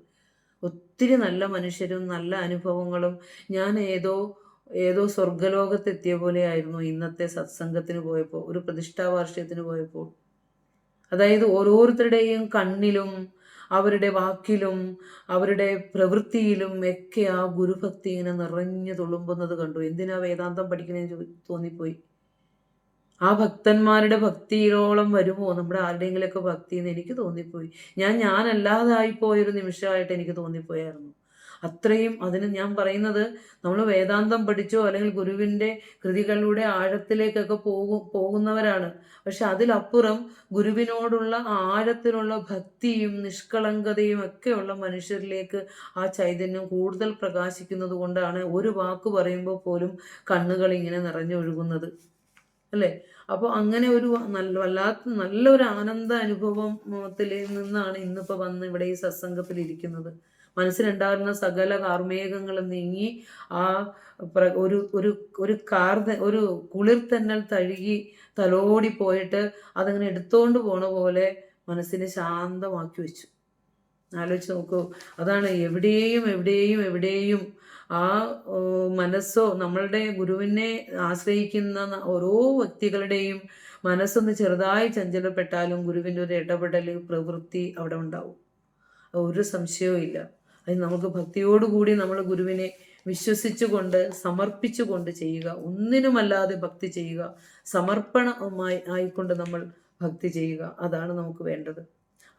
ഒത്തിരി നല്ല മനുഷ്യരും നല്ല അനുഭവങ്ങളും. ഞാൻ ഏതോ സ്വർഗലോകത്തെത്തിയ പോലെയായിരുന്നു ഇന്നത്തെ സത്സംഗത്തിന് പോയപ്പോൾ, ഒരു പ്രതിഷ്ഠാ വാർഷികത്തിന് പോയപ്പോൾ. അതായത് ഓരോരുത്തരുടെയും കണ്ണിലും അവരുടെ വാക്കിലും അവരുടെ പ്രവൃത്തിയിലും ഒക്കെ ആ ഗുരുഭക്തി ഇങ്ങനെ നിറഞ്ഞു തുളുമ്പുന്നത് കണ്ടു. എന്തിനാ വേദാന്തം പഠിക്കണേന്ന് തോന്നിപ്പോയി. ആ ഭക്തന്മാരുടെ ഭക്തിയിലോളം വരുമോ നമ്മുടെ ആരുടെയെങ്കിലൊക്കെ ഭക്തി എന്ന് എനിക്ക് തോന്നിപ്പോയി. ഞാനല്ലാതായിപ്പോയൊരു നിമിഷമായിട്ട് എനിക്ക് തോന്നിപ്പോയായിരുന്നു. അത്രയും അതിന് ഞാൻ പറയുന്നത്, നമ്മൾ വേദാന്തം പഠിച്ചോ അല്ലെങ്കിൽ ഗുരുവിൻ്റെ കൃതികളിലൂടെ ആഴത്തിലേക്കൊക്കെ പോകുന്നവരാണ്. പക്ഷെ അതിലപ്പുറം ഗുരുവിനോടുള്ള ആഴത്തിലുള്ള ഭക്തിയും നിഷ്കളങ്കതയും ഒക്കെയുള്ള മനുഷ്യരിലേക്ക് ആ ചൈതന്യം കൂടുതൽ പ്രകാശിക്കുന്നത് കൊണ്ടാണ് ഒരു വാക്ക് പറയുമ്പോൾ പോലും കണ്ണുകൾ ഇങ്ങനെ നിറഞ്ഞൊഴുകുന്നത്, അല്ലേ? അപ്പോൾ അങ്ങനെ ഒരു വല്ലാത്ത നല്ലൊരു ആനന്ദ അനുഭവത്തിൽ നിന്നാണ് ഇന്നിപ്പോൾ വന്ന് ഇവിടെ ഈ സത്സംഗത്തിൽ ഇരിക്കുന്നത്. മനസ്സിലുണ്ടാകുന്ന സകല കാർമേഘങ്ങളും നീങ്ങി ആ ഒരു കുളിർത്തന്നൽ തഴുകി തലോടി പോയിട്ട് അതങ്ങനെ എടുത്തോണ്ട് പോണ പോലെ മനസ്സിനെ ശാന്തമാക്കി വെച്ചു. ആലോചിച്ച് നോക്കൂ. അതാണ് എവിടെയും ആ മനസ്സോ നമ്മളുടെ ഗുരുവിനെ ആശ്രയിക്കുന്ന ഓരോ വ്യക്തികളുടെയും മനസ്സൊന്ന് ചെറുതായി ചഞ്ചലപ്പെട്ടാലും ഗുരുവിൻ്റെ ഒരു ഇടപെടൽ, പ്രവൃത്തി അവിടെ ഉണ്ടാവും. ഒരു സംശയവും ഇല്ല. അത് നമുക്ക് ഭക്തിയോടുകൂടി നമ്മൾ ഗുരുവിനെ വിശ്വസിച്ചുകൊണ്ട് സമർപ്പിച്ചുകൊണ്ട് ചെയ്യുക. ഒന്നിനുമല്ലാതെ ഭക്തി ചെയ്യുക. സമർപ്പണമായി ആയിക്കൊണ്ട് നമ്മൾ ഭക്തി ചെയ്യുക. അതാണ് നമുക്ക് വേണ്ടത്.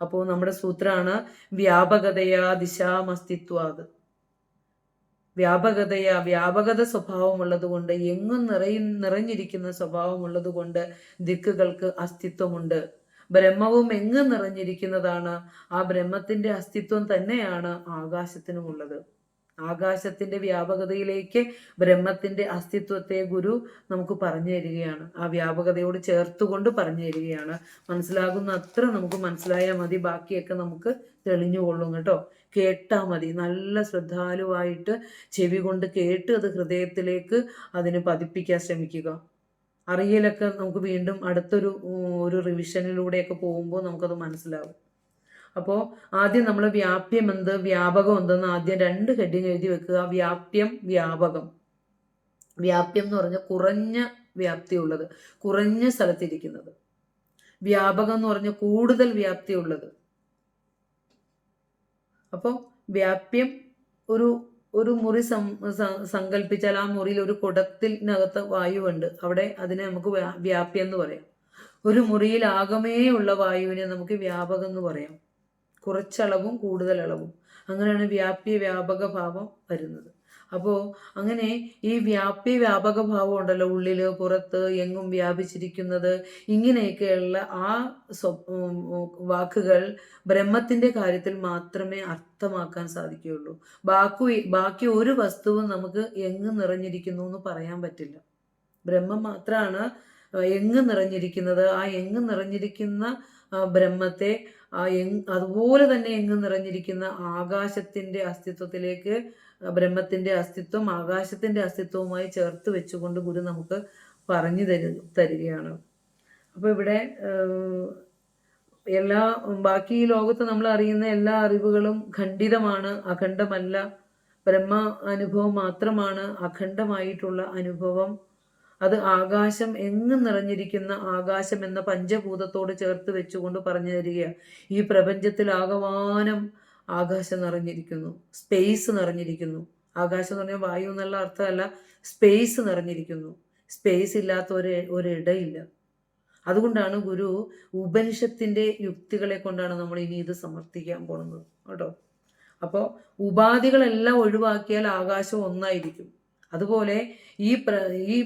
അപ്പോൾ നമ്മുടെ സൂത്രമാണ് വ്യാപകതയാ ദിശാമസ്തിത്വാത്. വ്യാപകത സ്വഭാവമുള്ളത് കൊണ്ട്, എങ്ങും നിറഞ്ഞിരിക്കുന്ന സ്വഭാവമുള്ളത് കൊണ്ട് ദിക്കുകൾക്ക് അസ്തിത്വമുണ്ട്. ബ്രഹ്മവും എങ്ങും നിറഞ്ഞിരിക്കുന്നതാണ്. ആ ബ്രഹ്മത്തിന്റെ അസ്തിത്വം തന്നെയാണ് ആകാശത്തിനുമുള്ളത്. ആകാശത്തിന്റെ വ്യാപകതയിലേക്ക് ബ്രഹ്മത്തിന്റെ അസ്തിത്വത്തെ ഗുരു നമുക്ക് പറഞ്ഞു തരികയാണ്. ആ വ്യാപകതയോട് ചേർത്തുകൊണ്ട് പറഞ്ഞു തരികയാണ്. മനസ്സിലാകുന്ന അത്ര നമുക്ക് മനസ്സിലായാൽ മതി, ബാക്കിയൊക്കെ നമുക്ക് തെളിഞ്ഞുകൊള്ളും കേട്ടോ. കേട്ടാ മതി, നല്ല ശ്രദ്ധാലുവായിട്ട് ചെവി കൊണ്ട് കേട്ട് അത് ഹൃദയത്തിലേക്ക് അതിന് പതിപ്പിക്കാൻ ശ്രമിക്കുക. അറിയലൊക്കെ നമുക്ക് വീണ്ടും ഒരു റിവിഷനിലൂടെയൊക്കെ പോകുമ്പോൾ നമുക്കത് മനസ്സിലാവും. അപ്പോൾ ആദ്യം നമ്മൾ വ്യാപ്യം എന്ത്, വ്യാപകം എന്തെന്ന് ആദ്യം 2 ഹെഡിങ് എഴുതി വെക്കുക. വ്യാപ്യം, വ്യാപകം. വ്യാപ്യം എന്ന് പറഞ്ഞാൽ കുറഞ്ഞ വ്യാപ്തിയുള്ളത്, കുറഞ്ഞ സ്ഥലത്തിരിക്കുന്നത്. വ്യാപകം എന്ന് പറഞ്ഞാൽ കൂടുതൽ വ്യാപ്തിയുള്ളത്. അപ്പോൾ വ്യാപ്യം ഒരു ഒരു മുറി സങ്കല്പിച്ചാൽ ആ മുറിയിൽ ഒരു കുടത്തിനകത്ത് വായുവുണ്ട്, അവിടെ അതിനെ നമുക്ക് വ്യാപ്യം എന്ന് പറയാം. ഒരു മുറിയിൽ ആകമേ ഉള്ള വായുവിനെ നമുക്ക് വ്യാപകം എന്ന് പറയാം. കുറച്ചളവും കൂടുതൽ അളവും, അങ്ങനെയാണ് വ്യാപ്യ വ്യാപക ഭാവം വരുന്നത്. അപ്പോൾ അങ്ങനെ ഈ വ്യാപ്യ വ്യാപക ഭാവം ഉണ്ടല്ലോ, ഉള്ളിൽ പുറത്ത് എങ്ങും വ്യാപിച്ചിരിക്കുന്നത്, ഇങ്ങനെയൊക്കെയുള്ള ആ വാക്കുകൾ ബ്രഹ്മത്തിന്റെ കാര്യത്തിൽ മാത്രമേ അർത്ഥമാക്കാൻ സാധിക്കുകയുള്ളൂ. ബാക്കി ഒരു വസ്തുവും നമുക്ക് എങ്ങ് നിറഞ്ഞിരിക്കുന്നു എന്ന് പറയാൻ പറ്റില്ല. ബ്രഹ്മം മാത്രമാണ് എങ്ങ് നിറഞ്ഞിരിക്കുന്നത്. ആ എങ്ങ് നിറഞ്ഞിരിക്കുന്ന ബ്രഹ്മത്തെ അതുപോലെ തന്നെ എങ്ങ് നിറഞ്ഞിരിക്കുന്ന ആകാശത്തിന്റെ അസ്തിത്വത്തിലേക്ക്, ബ്രഹ്മത്തിന്റെ അസ്തിത്വം ആകാശത്തിന്റെ അസ്തിത്വവുമായി ചേർത്ത് വെച്ചുകൊണ്ട് ഗുരു നമുക്ക് പറഞ്ഞു തരികയാണ്. അപ്പൊ ഇവിടെ ബാക്കി ഈ ലോകത്ത് നമ്മൾ അറിയുന്ന എല്ലാ അറിവുകളും ഖണ്ഡിതമാണ്, അഖണ്ഡമല്ല. ബ്രഹ്മ അനുഭവം മാത്രമാണ് അഖണ്ഡമായിട്ടുള്ള അനുഭവം. അത് ആകാശം എങ്ങും നിറഞ്ഞിരിക്കുന്ന ആകാശം എന്ന പഞ്ചഭൂതത്തോട് ചേർത്ത് വെച്ചുകൊണ്ട് പറഞ്ഞു തരികയാണ്. ഈ പ്രപഞ്ചത്തിൽ ആകമാനം ആകാശം നിറഞ്ഞിരിക്കുന്നു, സ്പേസ് നിറഞ്ഞിരിക്കുന്നു. ആകാശം എന്ന് പറഞ്ഞാൽ വായു എന്നുള്ള അർത്ഥമല്ല, സ്പേസ് നിറഞ്ഞിരിക്കുന്നു. സ്പേസ് ഇല്ലാത്ത ഒരിടയില്ല. അതുകൊണ്ടാണ് ഗുരു ഉപനിഷത്തിന്റെ യുക്തികളെ കൊണ്ടാണ് നമ്മൾ ഇനി ഇത് സമർത്ഥിക്കാൻ പോകുന്നത് കേട്ടോ. അപ്പോൾ ഉപാധികളെല്ലാം ഒഴിവാക്കിയാൽ ആകാശം ഒന്നായിരിക്കും. അതുപോലെ ഈ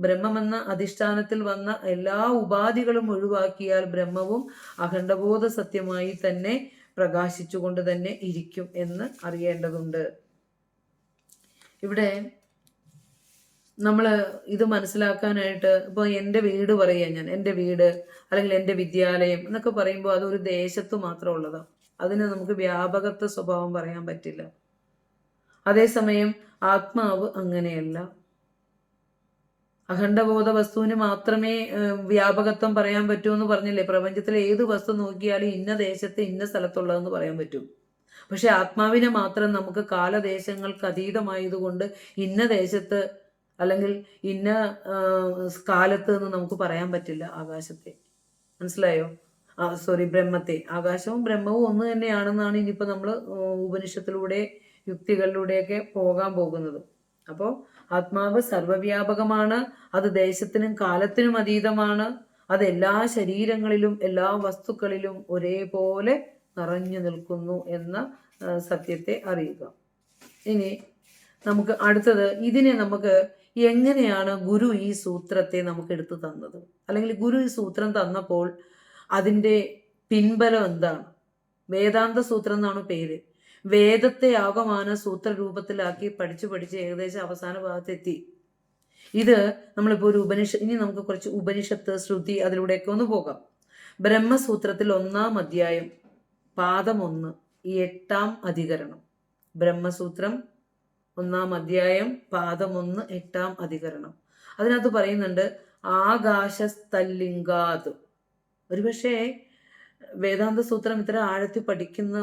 ബ്രഹ്മമെന്ന അധിഷ്ഠാനത്തിൽ വന്ന എല്ലാ ഉപാധികളും ഒഴിവാക്കിയാൽ ബ്രഹ്മവും അഖണ്ഡബോധ സത്യമായി തന്നെ പ്രകാശിച്ചുകൊണ്ട് തന്നെ ഇരിക്കും എന്ന് അറിയേണ്ടതുണ്ട്. ഇവിടെ നമ്മൾ ഇത് മനസ്സിലാക്കാനായിട്ട് ഇപ്പോൾ എൻ്റെ വീട് പറയുക, എൻ്റെ വീട് അല്ലെങ്കിൽ എൻ്റെ വിദ്യാലയം എന്നൊക്കെ പറയുമ്പോൾ അതൊരു ദേശത്ത് മാത്രം ഉള്ളതാണ്. അതിന് നമുക്ക് വ്യാപകത്വ സ്വഭാവം പറയാൻ പറ്റില്ല. അതേസമയം ആത്മാവ് അങ്ങനെയല്ല. അഖണ്ഡബോധ വസ്തുവിന് മാത്രമേ വ്യാപകത്വം പറയാൻ പറ്റൂ എന്ന് പറഞ്ഞില്ലേ. പ്രപഞ്ചത്തിലെ ഏത് വസ്തു നോക്കിയാലും ഇന്ന ദേശത്ത് ഇന്ന സ്ഥലത്തുള്ളതെന്ന് പറയാൻ പറ്റും. പക്ഷെ ആത്മാവിനെ മാത്രം നമുക്ക് കാലദേശങ്ങൾക്ക് അതീതമായതുകൊണ്ട് ഇന്ന ദേശത്ത് അല്ലെങ്കിൽ ഇന്ന കാലത്ത് എന്ന് നമുക്ക് പറയാൻ പറ്റില്ല ആകാശത്തെ. മനസ്സിലായോ? ബ്രഹ്മത്തെ. ആകാശവും ബ്രഹ്മവും ഒന്ന് തന്നെയാണെന്നാണ് ഇനിയിപ്പോൾ നമ്മൾ ഉപനിഷത്തിലൂടെ യുക്തികളിലൂടെയൊക്കെ പോകാൻ പോകുന്നത്. അപ്പോൾ ആത്മാവ് സർവവ്യാപകമാണ്, അത് ദേശത്തിനും കാലത്തിനും അതീതമാണ്, അത് എല്ലാ ശരീരങ്ങളിലും എല്ലാ വസ്തുക്കളിലും ഒരേപോലെ നിറഞ്ഞു നിൽക്കുന്നു എന്ന സത്യത്തെ അറിയുക. ഇനി നമുക്ക് അടുത്തത്, ഇതിനെ നമുക്ക് എങ്ങനെയാണ് ഗുരു ഈ സൂത്രത്തെ നമുക്ക് എടുത്തു തന്നത്, അല്ലെങ്കിൽ ഗുരു ഈ സൂത്രം തന്നപ്പോൾ അതിൻ്റെ പിൻബലം എന്താണ്? വേദാന്ത സൂത്രം എന്നാണ് പേര്. വേദത്തെ ആകമാന സൂത്രരൂപത്തിലാക്കി പഠിച്ച് ഏകദേശം അവസാന ഭാഗത്തെത്തി. ഇത് നമ്മളിപ്പോൾ ഒരു ഇനി നമുക്ക് കുറച്ച് ഉപനിഷത്ത്, ശ്രുതി അതിലൂടെയൊക്കെ ഒന്ന് പോകാം. ബ്രഹ്മസൂത്രത്തിൽ 1-ാം അധ്യായം പാദം 1, 8-ാം അധികരണം. ബ്രഹ്മസൂത്രം 1-ാം അധ്യായം പാദം 1, 8-ാം അധികരണം. അതിനകത്ത് പറയുന്നുണ്ട് ആകാശസ്ഥലിംഗാത്. ഒരുപക്ഷെ വേദാന്ത സൂത്രം ഇത്ര ആഴത്തിൽ പഠിക്കുന്ന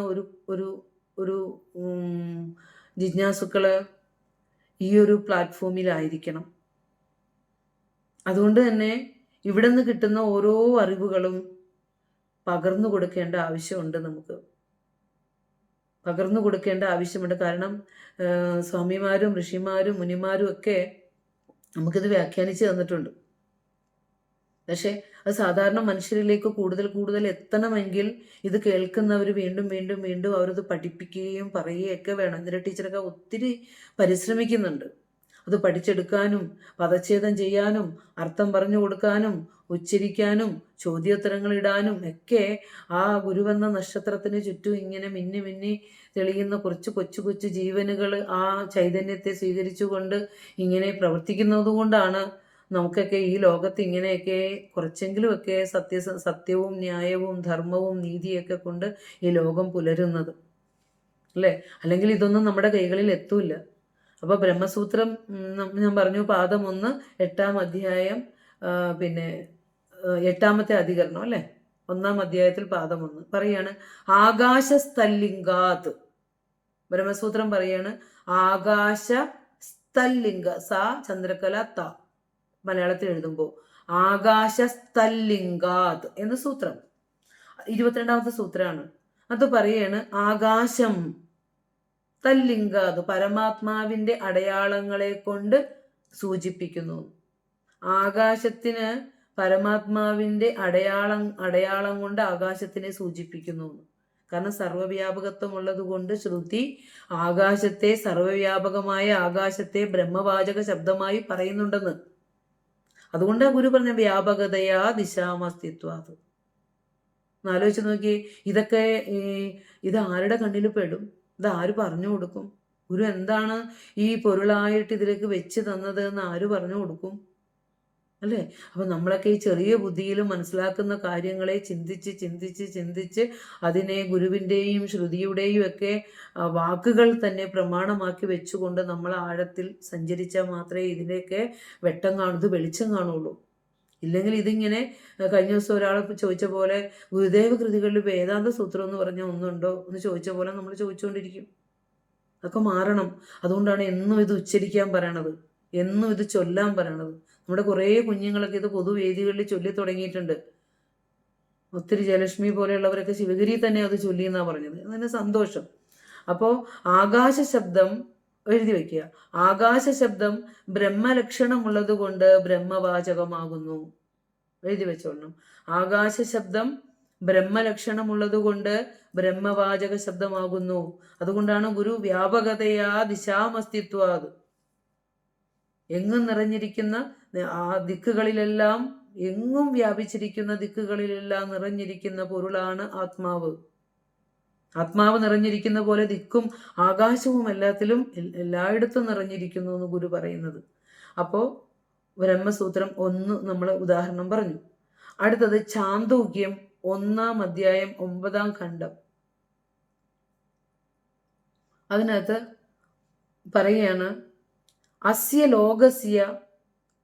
ഒരു ജിജ്ഞാസുക്കള് ഈ ഒരു പ്ലാറ്റ്ഫോമിലായിരിക്കണം. അതുകൊണ്ട് തന്നെ ഇവിടെ നിന്ന് കിട്ടുന്ന ഓരോ അറിവുകളും പകർന്നു കൊടുക്കേണ്ട ആവശ്യമുണ്ട്. നമുക്ക് പകർന്നു കൊടുക്കേണ്ട ആവശ്യമുണ്ട്. കാരണം സ്വാമിമാരും ഋഷിമാരും മുനിമാരും ഒക്കെ നമുക്കിത് വ്യാഖ്യാനിച്ച് തന്നിട്ടുണ്ട്. പക്ഷെ അത് സാധാരണ മനുഷ്യരിലേക്ക് കൂടുതൽ എത്തണമെങ്കിൽ ഇത് കേൾക്കുന്നവർ വീണ്ടും അവരത് പഠിപ്പിക്കുകയും പറയുകയൊക്കെ വേണം. ഇന്ദിര ടീച്ചറൊക്കെ ഒത്തിരി പരിശ്രമിക്കുന്നുണ്ട്. അത് പഠിച്ചെടുക്കാനും പദച്ഛേദം ചെയ്യാനും അർത്ഥം പറഞ്ഞു കൊടുക്കാനും ഉച്ചരിക്കാനും ചോദ്യോത്തരങ്ങൾ ഇടാനും ഒക്കെ ആ ഗുരുവെന്ന നക്ഷത്രത്തിന് ചുറ്റും ഇങ്ങനെ മിന്നി മിന്നി തെളിയുന്ന കുറച്ച് കൊച്ചു കൊച്ചു ജീവനുകൾ ആ ചൈതന്യത്തെ സ്വീകരിച്ചുകൊണ്ട് ഇങ്ങനെ പ്രവർത്തിക്കുന്നത് കൊണ്ടാണ് നമുക്കൊക്കെ ഈ ലോകത്ത് ഇങ്ങനെയൊക്കെ കുറച്ചെങ്കിലുമൊക്കെ സത്യവും ന്യായവും ധർമ്മവും നീതിയൊക്കെ കൊണ്ട് ഈ ലോകം പുലരുന്നത്, അല്ലേ? അല്ലെങ്കിൽ ഇതൊന്നും നമ്മുടെ കൈകളിൽ എത്തൂല. അപ്പോൾ ബ്രഹ്മസൂത്രം ഞാൻ പറഞ്ഞു പാദം 1 8-ാം അധ്യായം, പിന്നെ 8-ാമത്തെ അധികരണം, അല്ലേ? 1-ാം അധ്യായത്തിൽ പാദം 1 പറയാണ് ആകാശസ്ഥല്ലിംഗാത്. ബ്രഹ്മസൂത്രം പറയാണ് ആകാശസ്ഥല്ലിംഗ, സ ചന്ദ്രകല ത, മലയാളത്തിൽ എഴുതുമ്പോൾ ആകാശസ്ഥല്ലിംഗാത് എന്ന് സൂത്രം. 22-ാമത്തെ സൂത്രമാണ്. അത് പറയാണ് ആകാശം തല്ലിംഗാത്, പരമാത്മാവിന്റെ അടയാളങ്ങളെ കൊണ്ട് സൂചിപ്പിക്കുന്നു. ആകാശത്തിന് പരമാത്മാവിന്റെ അടയാളം കൊണ്ട് ആകാശത്തിനെ സൂചിപ്പിക്കുന്നു. കാരണം സർവ്വവ്യാപകത്വം ഉള്ളത് കൊണ്ട് ശ്രുതി ആകാശത്തെ, സർവ്വവ്യാപകമായ ആകാശത്തെ ബ്രഹ്മവാചക ശബ്ദമായി പറയുന്നുണ്ടെന്ന്. അതുകൊണ്ടാ ഗുരു പറഞ്ഞ വ്യാപകതയാ ദിശാമസ്തിത്വാത്. ആലോചിച്ച് നോക്കി, ഇതൊക്കെ ഇത് ആരുടെ കണ്ണിൽ പെടും? ഇത് ആര് പറഞ്ഞു കൊടുക്കും? ഗുരു എന്താണ് ഈ പൊരുളായിട്ട് ഇതിലേക്ക് വെച്ച് തന്നത് എന്ന് ആര് പറഞ്ഞു കൊടുക്കും, അല്ലേ? അപ്പം നമ്മളൊക്കെ ഈ ചെറിയ ബുദ്ധിയിലും മനസ്സിലാക്കുന്ന കാര്യങ്ങളെ ചിന്തിച്ച് ചിന്തിച്ച് ചിന്തിച്ച് അതിനെ ഗുരുവിൻ്റെയും ശ്രുതിയുടെയും ഒക്കെ വാക്കുകൾ തന്നെ പ്രമാണമാക്കി വെച്ചുകൊണ്ട് നമ്മൾ ആഴത്തിൽ സഞ്ചരിച്ചാൽ മാത്രമേ ഇതിൻ്റെയൊക്കെ വെളിച്ചം കാണുള്ളൂ. ഇല്ലെങ്കിൽ ഇതിങ്ങനെ കഴിഞ്ഞ ദിവസം ഒരാൾ ചോദിച്ച പോലെ ഗുരുദേവ കൃതികളിൽ വേദാന്ത സൂത്രം എന്ന് പറഞ്ഞാൽ ഒന്നുണ്ടോ എന്ന് ചോദിച്ച പോലെ നമ്മൾ ചോദിച്ചുകൊണ്ടിരിക്കും. അതൊക്കെ മാറണം. അതുകൊണ്ടാണ് എന്നും ഇത് ഉച്ചരിക്കാൻ പറയണത്, എന്നും ഇത് ചൊല്ലാൻ പറയണത്. നമ്മുടെ കുറേ കുഞ്ഞുങ്ങളൊക്കെ ഇത് പൊതുവേദികളിൽ ചൊല്ലി തുടങ്ങിയിട്ടുണ്ട്. ഒത്തിരി ജയലക്ഷ്മി പോലെയുള്ളവരൊക്കെ ശിവഗിരി തന്നെ അത് ചൊല്ലിയെന്നാണ് പറഞ്ഞത്. അതിന് സന്തോഷം. അപ്പോൾ ആകാശ ശബ്ദം എഴുതി വയ്ക്കുക. ആകാശ ശബ്ദം ബ്രഹ്മലക്ഷണമുള്ളത് കൊണ്ട് ബ്രഹ്മവാചകമാകുന്നു. എഴുതി വെച്ചോളണം. ആകാശ ശബ്ദം ബ്രഹ്മലക്ഷണമുള്ളത് കൊണ്ട് ബ്രഹ്മവാചക ശബ്ദമാകുന്നു. അതുകൊണ്ടാണ് ഗുരു വ്യാപകതയാ ദിശാമസ്തിത്വാത്, എങ്ങും നിറഞ്ഞിരിക്കുന്ന ആ ദിക്കുകളിലെല്ലാം, എങ്ങും വ്യാപിച്ചിരിക്കുന്ന ദിക്കുകളിലെല്ലാം നിറഞ്ഞിരിക്കുന്ന പൊരുളാണ് ആത്മാവ്. ആത്മാവ് നിറഞ്ഞിരിക്കുന്ന പോലെ ദിക്കും ആകാശവും എല്ലായിടത്തും നിറഞ്ഞിരിക്കുന്നു എന്ന് ഗുരു പറയുന്നത്. അപ്പോൾ ബ്രഹ്മസൂത്രം 1 നമ്മൾ ഉദാഹരണം പറഞ്ഞു. അടുത്തത് ചാന്തോക്യം 1-ാം അധ്യായം 9-ാം ഖണ്ഡം. അതിനകത്ത് പറയുകയാണ് അസ്യ ലോകസ്യ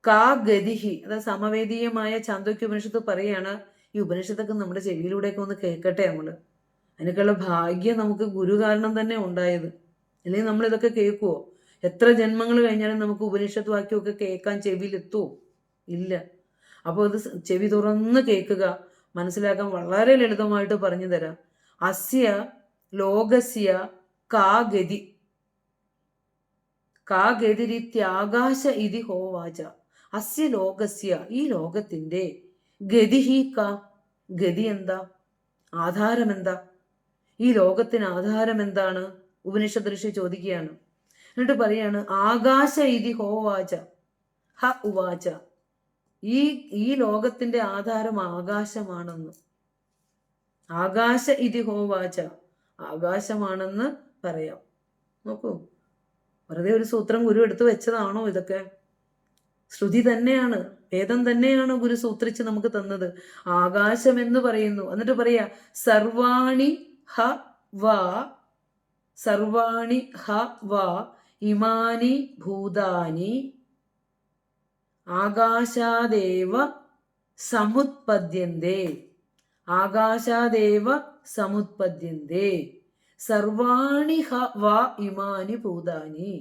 കാ ഗതിഹി, അതായത് സമവേദീയമായ ചാന്തോക്യ ഉപനിഷത്ത് പറയാണ്. ഈ ഉപനിഷത്തൊക്കെ നമ്മുടെ ചെവിയിലൂടെയൊക്കെ ഒന്ന് കേൾക്കട്ടെ നമ്മൾ. അതിനൊക്കെയുള്ള ഭാഗ്യം നമുക്ക് ഗുരു കാരണം തന്നെ ഉണ്ടായത്. അല്ലെങ്കിൽ നമ്മൾ ഇതൊക്കെ കേൾക്കുവോ? എത്ര ജന്മങ്ങൾ കഴിഞ്ഞാലും നമുക്ക് ഉപനിഷത്ത് വാക്യമൊക്കെ കേൾക്കാൻ ചെവിയിലെത്തുമോ? ഇല്ല. അപ്പോൾ ഇത് ചെവി തുറന്ന് കേൾക്കുക, മനസ്സിലാക്കാൻ വളരെ ലളിതമായിട്ട് പറഞ്ഞു തരാം. അസ്യ ലോകസ്യ കാ ഗതി, കാ ഗതിരിത്യാകാശ ഇതി ഹോവാച. അസ്യ ലോകസ്യ, ഈ ലോകത്തിന്റെ, ഗതിഹി കാ, ഗതി എന്താ, ആധാരം എന്താ, ഈ ലോകത്തിന് ആധാരം എന്താണ്? ഉപനിഷത്ത് ഋഷി ചോദിക്കുകയാണ്. എന്നിട്ട് പറയാണ് ആകാശ ഇതി ഹോവാച ഹ ഉവാച, ഈ ലോകത്തിന്റെ ആധാരം ആകാശമാണെന്ന്. ആകാശ ഇതി ഹോവാച, ആകാശമാണെന്ന് പറയാം. നോക്കൂ, വെറുതെ ഒരു സൂത്രം ഗുരു എടുത്തു വെച്ചതാണോ? ഇതൊക്കെ ശ്രുതി തന്നെയാണ്, വേദം തന്നെയാണ് ഗുരു സൂത്രിച്ച് നമുക്ക് തന്നത്. ആകാശം എന്ന് പറയുന്നു. എന്നിട്ട് പറയാ സർവാണി ഹ വാ, സർവാണി ഹ വാ ഇമാനി ഭൂതാനി ആകാശാദേവ സമുത്പദ്യന്തേ, ആകാശാദേവ സമുത്പദ്യന്തേ. സർവാണി ഹ വാ ഇമാനി ഭൂതാനി,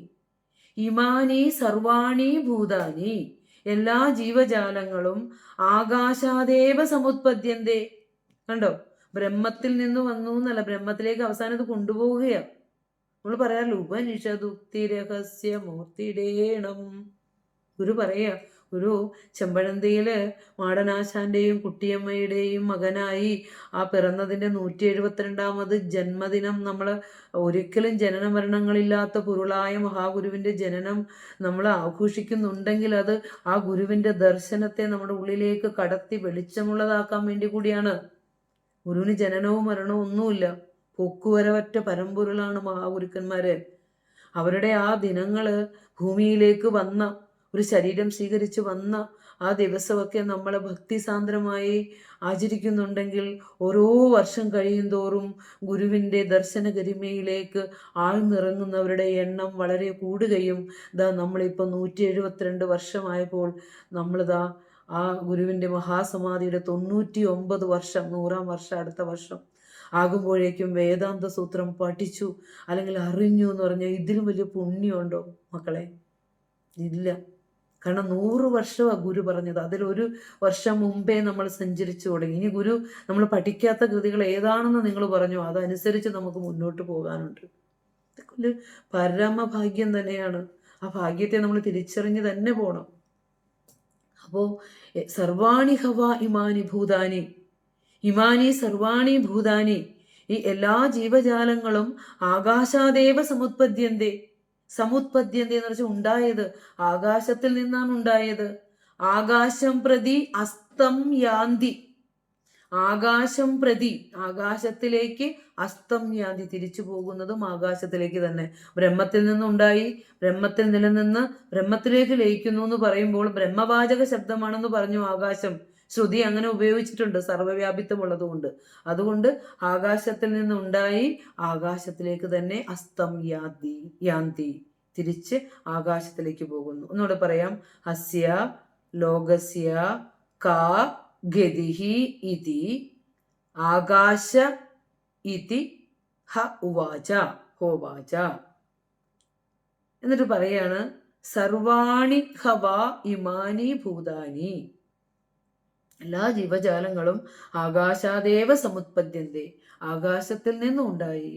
ഇമാനി സർവാണി ഭൂതാനി, എല്ലാ ജീവജാലങ്ങളും ആകാശാദേവ സമുത്പദ്യന്തേ. കണ്ടോ, ബ്രഹ്മത്തിൽ നിന്ന് വന്നു എന്നല്ല, ബ്രഹ്മത്തിലേക്ക് അവസാനം ഇത് കൊണ്ടുപോവുകയാണ്. നമ്മൾ പറയാറില്ല ഉപനിഷദുക്തി രഹസ്യ മൂർത്തിടേണം. ഗുരു പറയാ ഒരു ചെമ്പഴന്തിയിൽ മാടനാശാന്റെയും കുട്ടിയമ്മയുടെയും മകനായി ആ പിറന്നതിൻ്റെ 172ാമത് ജന്മദിനം നമ്മൾ ഒരിക്കലും ജനന മരണങ്ങളില്ലാത്ത പൊരുളായ മഹാഗുരുവിൻ്റെ ജനനം നമ്മൾ ആഘോഷിക്കുന്നുണ്ടെങ്കിൽ അത് ആ ഗുരുവിൻ്റെ ദർശനത്തെ നമ്മുടെ ഉള്ളിലേക്ക് കടത്തി വെളിച്ചമുള്ളതാക്കാൻ വേണ്ടി കൂടിയാണ്. ഗുരുവിന് ജനനവും മരണവും ഒന്നുമില്ല. പൊക്കുവരവറ്റ പരമ്പൊരുളാണ് മഹാഗുരുക്കന്മാര്. അവരുടെ ആ ദിനങ്ങള് ഭൂമിയിലേക്ക് വന്ന ഒരു ശരീരം സ്വീകരിച്ച് വന്ന ആ ദിവസമൊക്കെ നമ്മൾ ഭക്തിസാന്ദ്രമായി ആചരിക്കുന്നുണ്ടെങ്കിൽ ഓരോ വർഷം കഴിയും തോറും ഗുരുവിൻ്റെ ദർശന ഗരിമയിലേക്ക് ആഴ്ന്നിറങ്ങുന്നവരുടെ എണ്ണം വളരെ കൂടുകയും നമ്മളിപ്പോൾ 172 വർഷമായപ്പോൾ നമ്മളിതാ ആ ഗുരുവിൻ്റെ മഹാസമാധിയുടെ 99 വർഷം, 100ാം വർഷം അടുത്ത വർഷം ആകുമ്പോഴേക്കും വേദാന്ത സൂത്രം പഠിച്ചു അല്ലെങ്കിൽ അറിഞ്ഞു എന്ന് പറഞ്ഞാൽ ഇതിലും വലിയ പുണ്യമുണ്ടോ മക്കളെ? ഇല്ല. കാരണം 100 വർഷമാണ് ഗുരു പറഞ്ഞത്. അതിലൊരു വർഷം മുമ്പേ നമ്മൾ സഞ്ചരിച്ചു തുടങ്ങി. ഇനി ഗുരു നമ്മൾ പഠിക്കാത്ത കൃതികൾ ഏതാണെന്ന് നിങ്ങൾ പറഞ്ഞു, അതനുസരിച്ച് നമുക്ക് മുന്നോട്ട് പോകാനുണ്ട്. ഇതൊക്കെ ഒരു പരമഭാഗ്യം തന്നെയാണ്. ആ ഭാഗ്യത്തെ നമ്മൾ തിരിച്ചറിഞ്ഞ് തന്നെ പോകണം. അപ്പോൾ സർവാണി ഹവ ഇമാനി ഭൂതാനി, ഇമാനി സർവാണി ഭൂതാനി, ഈ എല്ലാ ജീവജാലങ്ങളും ആകാശാദേവ സമുത്പദ്യന്തേ. സമുത്പദ്യന്തേ എന്ന് വെച്ചാൽ ഉണ്ടായത്, ആകാശത്തിൽ നിന്നാണ് ഉണ്ടായത്. ആകാശം പ്രതി അസ്തം യാന്തി, ആകാശം പ്രതി, ആകാശത്തിലേക്ക്, അസ്തം യാന്തി, തിരിച്ചു പോകുന്നതും ആകാശത്തിലേക്ക് തന്നെ. ബ്രഹ്മത്തിൽ നിന്നുണ്ടായി, ബ്രഹ്മത്തിൽ നിലനിന്ന് ബ്രഹ്മത്തിലേക്ക് ലയിക്കുന്നു എന്ന് പറയുമ്പോൾ ബ്രഹ്മവാചക ശബ്ദമാണെന്ന് പറഞ്ഞു ആകാശം. ശ്രുതി അങ്ങനെ ഉപയോഗിച്ചിട്ടുണ്ട്, സർവ്വവ്യാപിത്വമുള്ളത് കൊണ്ട്. അതുകൊണ്ട് ആകാശത്തിൽ നിന്നുണ്ടായി ആകാശത്തിലേക്ക് തന്നെ അസ്തം യാന്തി, തിരിച്ച് ആകാശത്തിലേക്ക് പോകുന്നു. ഒന്നുകൂടെ പറയാം. ഹസ്യ ലോകസ്യ കാ ഗതിഹി ഇതി ആകാശ ഇതി ഹ ഉവാച ഹോവാച. എന്നിട്ട് പറയാണ് സർവാണി ഹവ ഇമാനി ഭൂതാനി, എല്ലാ ജീവജാലങ്ങളും ആകാശാദേവ സമുത്പദ്യന്തേ, ആകാശത്തിൽ നിന്നുണ്ടായി.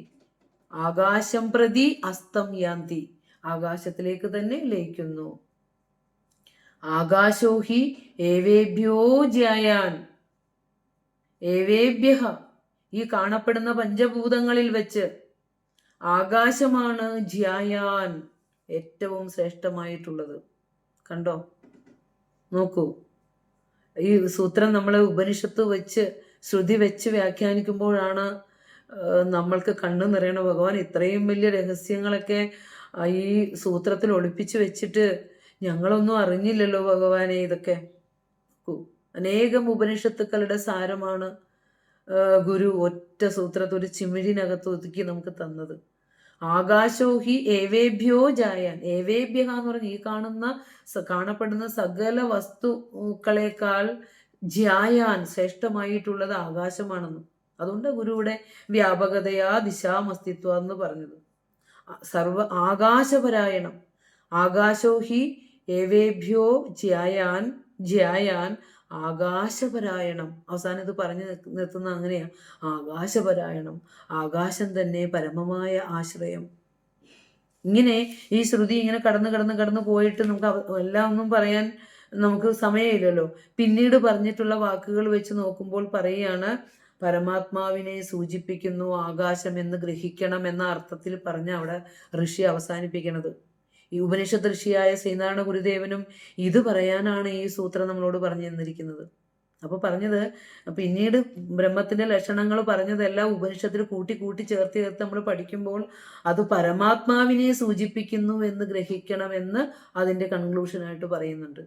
ആകാശം പ്രതി അസ്തം യാന്തി, ആകാശത്തിലേക്ക് തന്നെ ലയിക്കുന്നു. ആകാശോഹി ഏവേഭ്യോ ജ്യായാൻ, ഏവേഭ്യഃ, ഈ കാണപ്പെടുന്ന പഞ്ചഭൂതങ്ങളിൽ വെച്ച് ആകാശമാണ് ജ്യായാൻ, ഏറ്റവും ശ്രേഷ്ഠമായിട്ടുള്ളത്. കണ്ടോ? നോക്കൂ, ഈ സൂത്രം നമ്മൾ ഉപനിഷത്ത് വെച്ച് ശ്രുതി വെച്ച് വ്യാഖ്യാനിക്കുമ്പോഴാണ് നമ്മൾക്ക് കണ്ണു നിറയണ. ഭഗവാൻ ഇത്രയും വലിയ രഹസ്യങ്ങളൊക്കെ ഈ സൂത്രത്തിൽ ഒളിപ്പിച്ചു വെച്ചിട്ട് ഞങ്ങളൊന്നും അറിഞ്ഞില്ലല്ലോ ഭഗവാനെ. ഇതൊക്കെ അനേകം ഉപനിഷത്തുക്കളുടെ സാരമാണ് ഗുരു ഒറ്റ സൂത്രത്തിൽ ഒരു ചിമിഴിനകത്ത് ഒതുക്കി നമുക്ക് തന്നത്. ആകാശോഹി ഏവേഭ്യോ ജായാൻ, ഏവേഭ്യ എന്ന് പറഞ്ഞ ഈ കാണപ്പെടുന്ന സകല വസ്തുക്കളെക്കാൾ ജ്യായാൻ, ശ്രേഷ്ഠമായിട്ടുള്ളത് ആകാശമാണെന്ന്. അതുകൊണ്ട് ഗുരുവിടെ വ്യാപകതയാ ദിശാമസ്തിത്വം എന്ന് പറഞ്ഞത്. ആകാശപരായണം, ആകാശോഹി ഏവേഭ്യോ ജ്യായാൻ, ജ്യായാൻ ആകാശപരായണം. അവസാനം ഇത് പറഞ്ഞു നിർത്തുന്ന അങ്ങനെയാ, ആകാശപരായണം, ആകാശം തന്നെ പരമമായ ആശ്രയം. ഇങ്ങനെ ഈ ശ്രുതി ഇങ്ങനെ കടന്ന് പോയിട്ട് നമുക്ക് എല്ലാം ഒന്നും പറയാൻ നമുക്ക് സമയമില്ലല്ലോ. പിന്നീട് പറഞ്ഞിട്ടുള്ള വാക്കുകൾ വെച്ച് നോക്കുമ്പോൾ പറയുകയാണ്, പരമാത്മാവിനെ സൂചിപ്പിക്കുന്നു ആകാശം എന്ന് ഗ്രഹിക്കണം എന്ന അർത്ഥത്തിൽ പറഞ്ഞ് അവിടെ ഋഷി അവസാനിപ്പിക്കണത്. ഈ ഉപനിഷത്ത് ഋഷിയായ ശ്രീനാരായണ ഗുരുദേവനും ഇത് പറയാനാണ് ഈ സൂത്രം നമ്മളോട് പറഞ്ഞു തന്നിരിക്കുന്നത്. അപ്പോൾ പറഞ്ഞത്, പിന്നീട് ബ്രഹ്മത്തിന്റെ ലക്ഷണങ്ങൾ പറഞ്ഞതെല്ലാം ഉപനിഷത്തിൽ കൂട്ടി ചേർത്ത് നമ്മൾ പഠിക്കുമ്പോൾ അത് പരമാത്മാവിനെ സൂചിപ്പിക്കുന്നു എന്ന് ഗ്രഹിക്കണമെന്ന് അതിൻ്റെ കൺക്ലൂഷനായിട്ട് പറയുന്നുണ്ട്.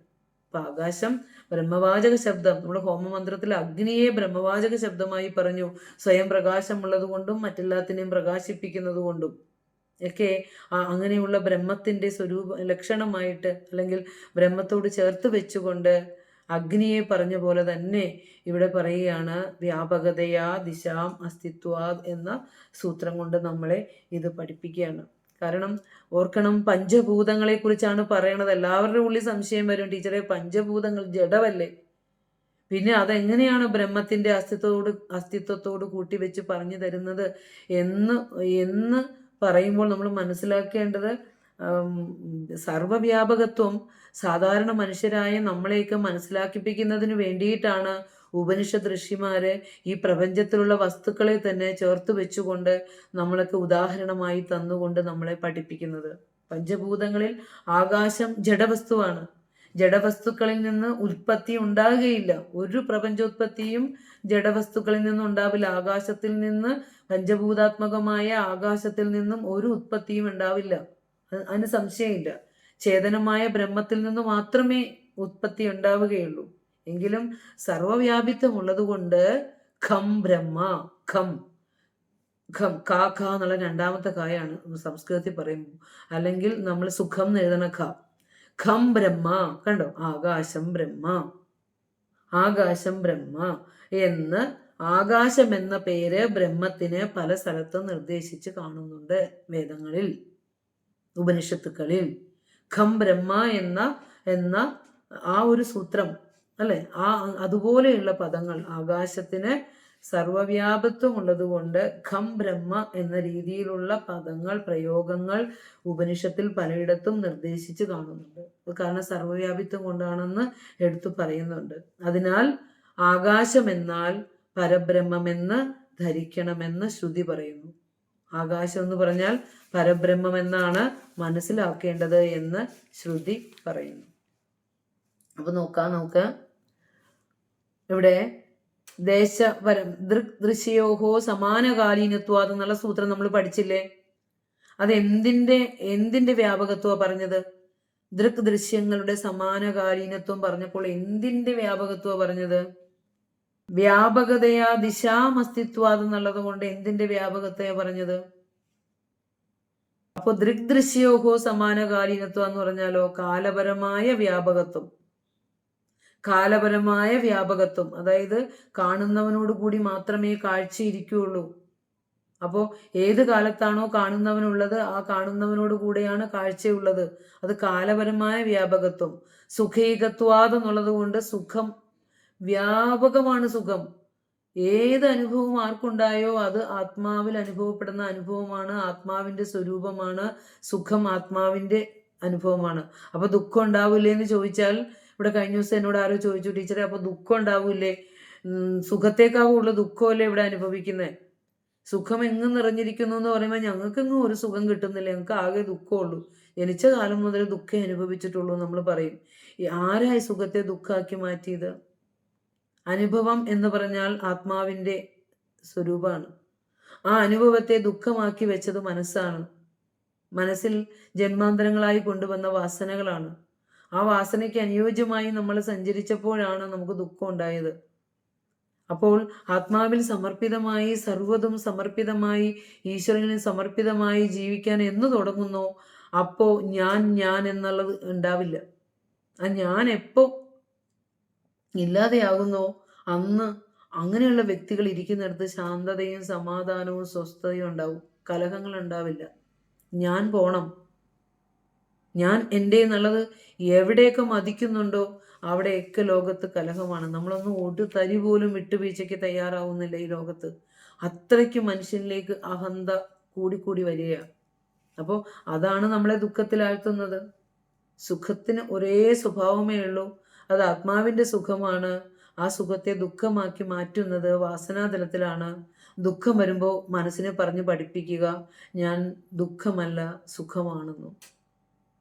അപ്പൊ ആകാശം ബ്രഹ്മവാചക ശബ്ദം, നമ്മുടെ ഹോമമന്ത്രത്തിൽ അഗ്നിയെ ബ്രഹ്മവാചക ശബ്ദമായി പറഞ്ഞു. സ്വയം പ്രകാശമുള്ളത് കൊണ്ടും മറ്റെല്ലാത്തിനെയും പ്രകാശിപ്പിക്കുന്നത് കൊണ്ടും ഒക്കെ അങ്ങനെയുള്ള ബ്രഹ്മത്തിന്റെ ലക്ഷണമായിട്ട് അല്ലെങ്കിൽ ബ്രഹ്മത്തോട് ചേർത്ത് വെച്ചുകൊണ്ട് അഗ്നിയെ പറഞ്ഞ പോലെ തന്നെ ഇവിടെ പറയുകയാണ്, വ്യാപകതയാ ദിശാം അസ്തിത്വാ എന്ന സൂത്രം കൊണ്ട് നമ്മളെ ഇത് പഠിപ്പിക്കുകയാണ്. കാരണം ഓർക്കണം, പഞ്ചഭൂതങ്ങളെ കുറിച്ചാണ് പറയണത്. എല്ലാവരുടെ ഉള്ളിൽ സംശയം വരും, ടീച്ചറെ പഞ്ചഭൂതങ്ങൾ ജഡമല്ലേ, പിന്നെ അതെങ്ങനെയാണ് ബ്രഹ്മത്തിന്റെ അസ്തിത്വത്തോട് കൂട്ടി വെച്ച് പറഞ്ഞു തരുന്നത് എന്ന് പറയുമ്പോൾ നമ്മൾ മനസ്സിലാക്കേണ്ടത്, സർവവ്യാപകത്വം സാധാരണ മനുഷ്യരായ നമ്മളെയൊക്കെ മനസ്സിലാക്കിപ്പിക്കുന്നതിന് വേണ്ടിയിട്ടാണ് ഉപനിഷത്ത് ഋഷിമാര് ഈ പ്രപഞ്ചത്തിലുള്ള വസ്തുക്കളെ തന്നെ ചേർത്ത് വെച്ചുകൊണ്ട് നമ്മളൊക്കെ ഉദാഹരണമായി തന്നുകൊണ്ട് നമ്മളെ പഠിപ്പിക്കുന്നത്. പഞ്ചഭൂതങ്ങളിൽ ആകാശം ജഡവസ്തുവാണ്. ജഡവസ്തുക്കളിൽ നിന്ന് ഉൽപ്പത്തി ഉണ്ടാകുകയില്ല. ഒരു പ്രപഞ്ചോത്പത്തിയും ജഡവസ്തുക്കളിൽ നിന്നും ഉണ്ടാവില്ല. ആകാശത്തിൽ നിന്ന്, പഞ്ചഭൂതാത്മകമായ ആകാശത്തിൽ നിന്നും ഒരു ഉത്പത്തിയും ഉണ്ടാവില്ല. അതിന് സംശയമില്ല. ചേതനമായ ബ്രഹ്മത്തിൽ നിന്ന് മാത്രമേ ഉത്പത്തി ഉണ്ടാവുകയുള്ളൂ. എങ്കിലും സർവവ്യാപിത്വം ഉള്ളതുകൊണ്ട് ഖം ബ്രഹ്മ, ഖം ഖം കാ ഖ എന്നുള്ള രണ്ടാമത്തെ കായാണ് സംസ്കൃതത്തിൽ പറയുമ്പോൾ. അല്ലെങ്കിൽ നമ്മൾ സുഖം എന്ന് എഴുതണ ഖ. ഖം ബ്രഹ്മ, കണ്ടോ, ആകാശം ബ്രഹ്മ, ആകാശം ബ്രഹ്മ എന്ന് ആകാശം എന്ന പേര് ബ്രഹ്മത്തിന് പല സ്ഥലത്തും നിർദ്ദേശിച്ച് കാണുന്നുണ്ട് വേദങ്ങളിൽ, ഉപനിഷത്തുക്കളിൽ. ഖം ബ്രഹ്മ എന്ന ആ ഒരു സൂത്രം അല്ലെ, അതുപോലെയുള്ള പദങ്ങൾ ആകാശത്തിന് സർവവ്യാപത്വം ഉള്ളതുകൊണ്ട് ഖം ബ്രഹ്മ എന്ന രീതിയിലുള്ള പദങ്ങൾ, പ്രയോഗങ്ങൾ ഉപനിഷത്തിൽ പലയിടത്തും നിർദ്ദേശിച്ച് കാണുന്നുണ്ട്. കാരണം സർവവ്യാപിത്വം കൊണ്ടാണെന്ന് എടുത്തു പറയുന്നുണ്ട്. അതിനാൽ ആകാശം എന്നാൽ പരബ്രഹ്മമെന്ന് ധരിക്കണമെന്ന് ശ്രുതി പറയുന്നു. ആകാശം എന്ന് പറഞ്ഞാൽ പരബ്രഹ്മം എന്നാണ് മനസ്സിലാക്കേണ്ടത് എന്ന് ശ്രുതി പറയുന്നു. അപ്പൊ നമുക്ക് ഇവിടെ ദേശപരം ദൃശ്യോഹോ സമാനകാലീനത്വാദ് എന്നുള്ള സൂത്രം നമ്മൾ പഠിച്ചില്ലേ? അത് എന്തിന്റെ വ്യാപകത്വമാണ് പറഞ്ഞത്? ദൃശ്യങ്ങളുടെ സമാനകാലീനത്വം പറഞ്ഞപ്പോൾ എന്തിന്റെ വ്യാപകത്വമാണ് പറഞ്ഞത്? വ്യാപകതയാ ദിശാമസ്തിത്വാദ് എന്നുള്ളത് കൊണ്ട് എന്തിന്റെ വ്യാപകത്വയാണ് പറഞ്ഞത്? അപ്പൊ ദൃശ്യോഹോ സമാനകാലീനത്വം എന്ന് പറഞ്ഞാലോ കാലപരമായ വ്യാപകത്വം. കാലപരമായ വ്യാപകത്വം, അതായത് കാണുന്നവനോട് കൂടി മാത്രമേ കാഴ്ചയിരിക്കുകയുള്ളൂ. അപ്പോൾ ഏത് കാലത്താണോ കാണുന്നവനുള്ളത് ആ കാണുന്നവനോട് കൂടെയാണ് കാഴ്ചയുള്ളത്. അത് കാലപരമായ വ്യാപകത്വം. സുഖൈകത്വാദ് എന്നുള്ളത് കൊണ്ട് സുഖം വ്യാപകമാണ്. സുഖം ഏത് അനുഭവം ആർക്കുണ്ടായോ അത് ആത്മാവിൽ അനുഭവപ്പെടുന്ന അനുഭവമാണ്, ആത്മാവിന്റെ സ്വരൂപമാണ്. സുഖം ആത്മാവിന്റെ അനുഭവമാണ്. അപ്പൊ ദുഃഖം ഉണ്ടാവില്ലേ എന്ന് ചോദിച്ചാൽ, ഇവിടെ കഴിഞ്ഞ ദിവസം എന്നോട് ആരോ ചോദിച്ചു, ടീച്ചറെ അപ്പൊ ദുഃഖം ഉണ്ടാവൂലേ? സുഖത്തേക്കാവുള്ള ദുഃഖമല്ലേ ഇവിടെ അനുഭവിക്കുന്നത്? സുഖം എങ്ങും നിറഞ്ഞിരിക്കുന്നു എന്ന് പറയുമ്പോൾ ഞങ്ങൾക്കെങ്ങും ഒരു സുഖം കിട്ടുന്നില്ല, ഞങ്ങൾക്ക് ആകെ ദുഃഖമുള്ളൂ, ജനിച്ച കാലം മുതൽ ദുഃഖം അനുഭവിച്ചിട്ടുള്ളൂ നമ്മൾ പറയും. ആരായി സുഖത്തെ ദുഃഖമാക്കി മാറ്റിയത്? അനുഭവം എന്ന് പറഞ്ഞാൽ ആത്മാവിന്റെ സ്വരൂപമാണ്. ആ അനുഭവത്തെ ദുഃഖമാക്കി വെച്ചത് മനസ്സാണ്. മനസ്സിൽ ജന്മാന്തരങ്ങളായി കൊണ്ടുവന്ന വാസനകളാണ്. ആ വാസനയ്ക്ക് അനുയോജ്യമായി നമ്മൾ സഞ്ചരിച്ചപ്പോഴാണ് നമുക്ക് ദുഃഖം ഉണ്ടായത്. അപ്പോൾ ആത്മാവിൽ സമർപ്പിതമായി, സർവ്വതും സമർപ്പിതമായി, ഈശ്വരനിൽ സമർപ്പിതമായി ജീവിക്കാൻ എന്ന് തുടങ്ങുന്നോ അപ്പോ ഞാൻ എന്നുള്ളത് ഉണ്ടാവില്ല. ആ ഞാൻ എപ്പോ ഇല്ലാതെയാകുന്നോ അന്ന് അങ്ങനെയുള്ള വ്യക്തികൾ ഇരിക്കുന്നിടത്ത് ശാന്തതയും സമാധാനവും സ്വസ്ഥതയും ഉണ്ടാവും. കലഹങ്ങൾ ഉണ്ടാവില്ല. ഞാൻ പോണം, ഞാൻ എൻ്റെ എന്നുള്ളത് എവിടെയൊക്കെ മതിക്കുന്നുണ്ടോ അവിടെയൊക്കെ ലോകത്ത് കലഹമാണ്. നമ്മളൊന്നും ഒരു തരി പോലും വിട്ടുവീഴ്ചയ്ക്ക് തയ്യാറാവുന്നില്ല ഈ ലോകത്ത്. അത്രയ്ക്ക് മനുഷ്യനിലേക്ക് അഹന്ത കൂടിക്കൂടി വരികയാണ്. അപ്പോൾ അതാണ് നമ്മളെ ദുഃഖത്തിലാഴ്ത്തുന്നത്. സുഖത്തിന് ഒരേ സ്വഭാവമേ ഉള്ളൂ, അത് ആത്മാവിന്റെ സുഖമാണ്. ആ സുഖത്തെ ദുഃഖമാക്കി മാറ്റുന്നത് വാസനാതലത്തിലാണ്. ദുഃഖം വരുമ്പോൾ മനസ്സിനെ പറഞ്ഞ് പഠിപ്പിക്കുക, ഞാൻ ദുഃഖമല്ല സുഖമാണെന്നും,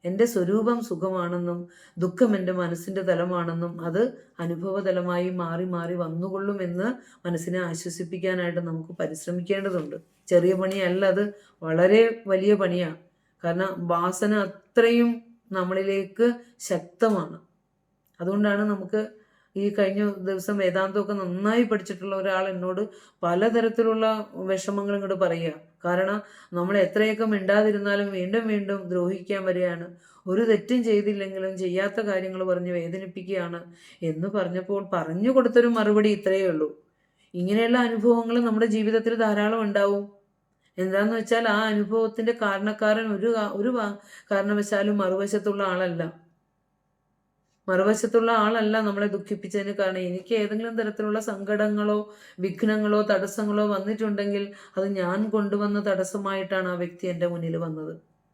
എൻ്റെ സ്വരൂപം സുഖമാണെന്നും, ദുഃഖം എൻ്റെ മനസ്സിൻ്റെ തലമാണെന്നും, അത് അനുഭവതലമായി മാറി മാറി വന്നുകൊള്ളുമെന്ന് മനസ്സിനെ ആശ്വസിപ്പിക്കാനായിട്ട് നമുക്ക് പരിശ്രമിക്കേണ്ടതുണ്ട്. ചെറിയ പണിയല്ല, അത് വളരെ വലിയ പണിയാണ്. കാരണം വാസന അത്രയും നമ്മളിലേക്ക് ശക്തമാണ്. അതുകൊണ്ടാണ് നമുക്ക് ഈ കഴിഞ്ഞ ദിവസം വേദാന്തമൊക്കെ നന്നായി പഠിച്ചിട്ടുള്ള ഒരാൾ എന്നോട് പലതരത്തിലുള്ള വിഷമങ്ങൾ ഇങ്ങോട്ട് പറയുക. കാരണം നമ്മൾ എത്രയൊക്കെ മിണ്ടാതിരുന്നാലും വീണ്ടും വീണ്ടും ദ്രോഹിക്കാൻ വരികയാണ്. ഒരു തെറ്റും ചെയ്തില്ലെങ്കിലും ചെയ്യാത്ത കാര്യങ്ങൾ പറഞ്ഞ് വേദനിപ്പിക്കുകയാണ് എന്ന് പറഞ്ഞപ്പോൾ പറഞ്ഞു കൊടുത്തൊരു മറുപടി ഇത്രയേ ഉള്ളൂ. ഇങ്ങനെയുള്ള അനുഭവങ്ങൾ നമ്മുടെ ജീവിതത്തിൽ ധാരാളം ഉണ്ടാവും. എന്താന്ന് വെച്ചാൽ ആ അനുഭവത്തിന്റെ കാരണക്കാരൻ ഒരു കാരണവശാലും മറുവശത്തുള്ള ആളല്ല നമ്മളെ ദുഃഖിപ്പിച്ചതിന് കാരണം. എനിക്ക് ഏതെങ്കിലും തരത്തിലുള്ള സങ്കടങ്ങളോ വിഘ്നങ്ങളോ തടസ്സങ്ങളോ വന്നിട്ടുണ്ടെങ്കിൽ അത് ഞാൻ കൊണ്ടുവന്ന തടസ്സമായിട്ടാണ് ആ വ്യക്തി എൻ്റെ മുന്നിൽ വന്നത്.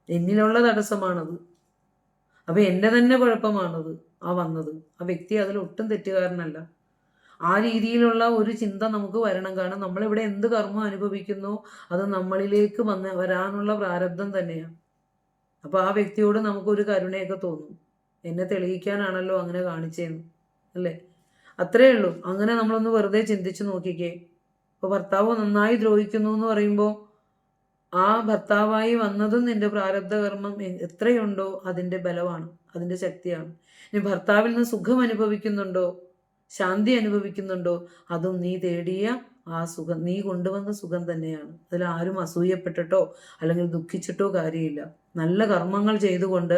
എന്നിലുള്ള തടസ്സമാണത്. അപ്പൊ എൻ്റെ തന്നെ കുഴപ്പമാണത് വന്നത്. ആ വ്യക്തി അതിൽ ഒട്ടും തെറ്റുകാരനല്ല. ആ രീതിയിലുള്ള ഒരു ചിന്ത നമുക്ക് വരണം. കാരണം നമ്മളിവിടെ എന്ത് കർമ്മം അനുഭവിക്കുന്നു അത് നമ്മളിലേക്ക് വരാനുള്ള പ്രാരബ്ധം തന്നെയാണ്. അപ്പൊ ആ വ്യക്തിയോട് നമുക്കൊരു കരുണയൊക്കെ തോന്നും. എന്നെ തെളിയിക്കാനാണല്ലോ അങ്ങനെ കാണിച്ചേന്ന്, അല്ലേ? അത്രേ ഉള്ളൂ. അങ്ങനെ നമ്മളൊന്ന് വെറുതെ ചിന്തിച്ചു നോക്കിക്കേ. ഇപ്പൊ ഭർത്താവ് നന്നായി ദ്രോഹിക്കുന്നു എന്ന് പറയുമ്പോൾ ആ ഭർത്താവായി വന്നതും നിന്റെ പ്രാരബ്ധ കർമ്മം എത്രയുണ്ടോ അതിന്റെ ബലമാണ്, അതിന്റെ ശക്തിയാണ്. ഇനി ഭർത്താവിൽ നിന്ന് സുഖം അനുഭവിക്കുന്നുണ്ടോ, ശാന്തി അനുഭവിക്കുന്നുണ്ടോ, അതും നീ തേടിയ ആ സുഖം, നീ കൊണ്ടുവന്ന സുഖം തന്നെയാണ്. അതിൽ ആരും അസൂയപ്പെട്ടിട്ടോ അല്ലെങ്കിൽ ദുഃഖിച്ചിട്ടോ കാര്യമില്ല. നല്ല കർമ്മങ്ങൾ ചെയ്തുകൊണ്ട്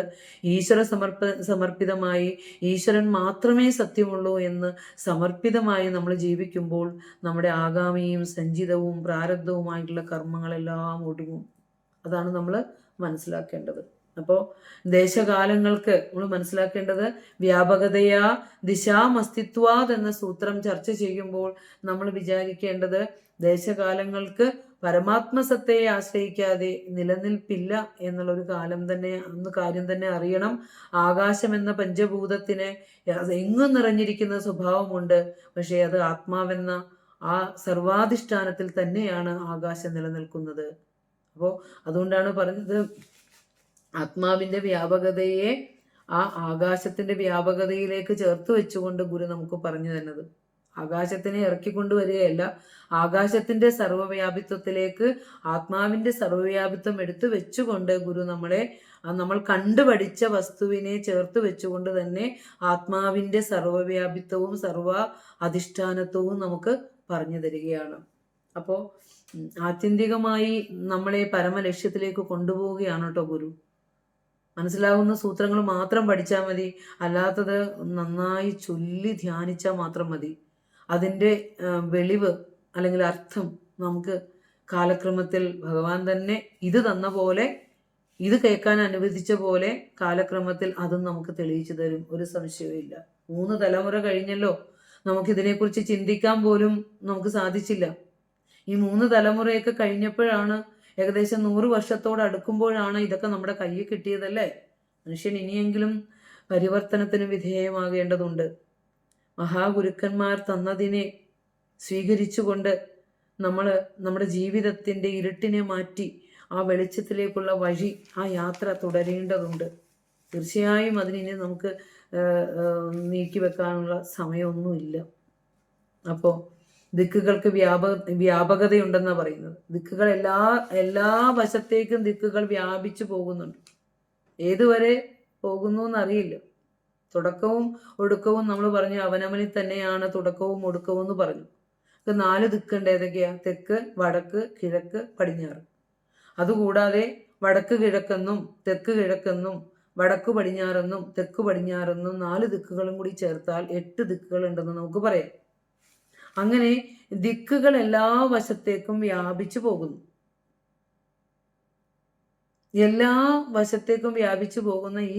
സമർപ്പിതമായി ഈശ്വരൻ മാത്രമേ സത്യമുള്ളൂ എന്ന് സമർപ്പിതമായി നമ്മൾ ജീവിക്കുമ്പോൾ നമ്മുടെ ആഗാമിയും സഞ്ചിതവും പ്രാരബ്ധവുമായിട്ടുള്ള കർമ്മങ്ങളെല്ലാം ഒടുങ്ങും. അതാണ് നമ്മൾ മനസ്സിലാക്കേണ്ടത്. അപ്പോൾ ദേശകാലങ്ങൾക്ക് നമ്മൾ മനസ്സിലാക്കേണ്ടത് വ്യാപകതയാ ദിശാമസ്തിത്വാദ് എന്ന സൂത്രം ചർച്ച ചെയ്യുമ്പോൾ നമ്മൾ വിചാരിക്കേണ്ടത് ദേശകാലങ്ങൾക്ക് പരമാത്മസത്തയെ ആശ്രയിക്കാതെ നിലനിൽപ്പില്ല എന്നുള്ളൊരു കാര്യം തന്നെ അറിയണം. ആകാശം എന്ന പഞ്ചഭൂതത്തിന് എങ്ങും നിറഞ്ഞിരിക്കുന്ന സ്വഭാവമുണ്ട്. പക്ഷേ അത് ആത്മാവെന്ന ആ സർവാധിഷ്ഠാനത്തിൽ തന്നെയാണ് ആകാശം നിലനിൽക്കുന്നത്. അപ്പോൾ അതുകൊണ്ടാണ് പറഞ്ഞത് ആത്മാവിന്റെ വ്യാപകതയെ ആ ആകാശത്തിന്റെ വ്യാപകതയിലേക്ക് ചേർത്ത് വെച്ചുകൊണ്ട് ഗുരു നമുക്ക് പറഞ്ഞു തന്നത്. ആകാശത്തിനെ ഇറക്കിക്കൊണ്ടുവരികയല്ല, ആകാശത്തിന്റെ സർവ്വവ്യാപിത്വത്തിലേക്ക് ആത്മാവിന്റെ സർവ്വവ്യാപിത്വം എടുത്തു വെച്ചുകൊണ്ട് ഗുരു നമ്മൾ കണ്ടുപഠിച്ച വസ്തുവിനെ ചേർത്ത് വെച്ചുകൊണ്ട് തന്നെ ആത്മാവിന്റെ സർവ്വവ്യാപിത്വവും സർവ അധിഷ്ഠാനത്വവും നമുക്ക് പറഞ്ഞു തരികയാണ്. അപ്പോൾ ആത്യന്തികമായി നമ്മളെ പരമലക്ഷ്യത്തിലേക്ക് കൊണ്ടുപോവുകയാണ് കേട്ടോ ഗുരു. മനസ്സിലാകുന്ന സൂത്രങ്ങൾ മാത്രം പഠിച്ചാൽ മതി, അല്ലാത്തത് നന്നായി ചൊല്ലി ധ്യാനിച്ചാൽ മാത്രം മതി. അതിൻ്റെ വെളിവ് അല്ലെങ്കിൽ അർത്ഥം നമുക്ക് കാലക്രമത്തിൽ ഭഗവാൻ തന്നെ ഇത് തന്ന പോലെ, ഇത് കേൾക്കാൻ അനുവദിച്ച പോലെ കാലക്രമത്തിൽ അതും നമുക്ക് തെളിയിച്ചു തരും. ഒരു സംശയവും 3 തലമുറ കഴിഞ്ഞല്ലോ, നമുക്കിതിനെക്കുറിച്ച് ചിന്തിക്കാൻ പോലും നമുക്ക് സാധിച്ചില്ല. ഈ 3 തലമുറയൊക്കെ കഴിഞ്ഞപ്പോഴാണ്, ഏകദേശം 100 വർഷത്തോട് അടുക്കുമ്പോഴാണ് ഇതൊക്കെ നമ്മുടെ കയ്യിൽ കിട്ടിയതല്ലേ. മനുഷ്യൻ ഇനിയെങ്കിലും പരിവർത്തനത്തിന് വിധേയമാകേണ്ടതുണ്ട്. മഹാഗുരുക്കന്മാർ തന്നതിനെ സ്വീകരിച്ചുകൊണ്ട് നമ്മുടെ ജീവിതത്തിൻ്റെ ഇരുട്ടിനെ മാറ്റി ആ വെളിച്ചത്തിലേക്കുള്ള വഴി, ആ യാത്ര തുടരേണ്ടതുണ്ട്. തീർച്ചയായും അതിനെ നമുക്ക് നീക്കി വെക്കാനുള്ള സമയമൊന്നുമില്ല. അപ്പോൾ ദിക്കുകൾക്ക് വ്യാപകതയുണ്ടെന്നാണ് പറയുന്നത്. ദിക്കുകൾ എല്ലാ വശത്തേക്കും ദിക്കുകൾ വ്യാപിച്ചു പോകുന്നുണ്ട്. ഏതുവരെ പോകുന്നു എന്നറിയില്ല. തുടക്കവും ഒടുക്കവും നമ്മൾ പറഞ്ഞു അവനവനിൽ തന്നെയാണ് തുടക്കവും ഒടുക്കവും എന്ന് പറഞ്ഞു. 4 ദിക്കുണ്ട്. ഏതൊക്കെയാ? തെക്ക്, വടക്ക്, കിഴക്ക്, പടിഞ്ഞാറ്. അതുകൂടാതെ വടക്ക് കിഴക്കെന്നും തെക്ക് കിഴക്കെന്നും വടക്ക് പടിഞ്ഞാറെന്നും തെക്ക് പടിഞ്ഞാറെന്നും 4 ദിക്കുകളും കൂടി ചേർത്താൽ 8 ദിക്കുകൾ ഉണ്ടെന്ന് നമുക്ക് പറയാം. അങ്ങനെ ദിക്കുകൾ എല്ലാ വശത്തേക്കും വ്യാപിച്ചു പോകുന്നു. എല്ലാ വശത്തേക്കും വ്യാപിച്ചു പോകുന്ന ഈ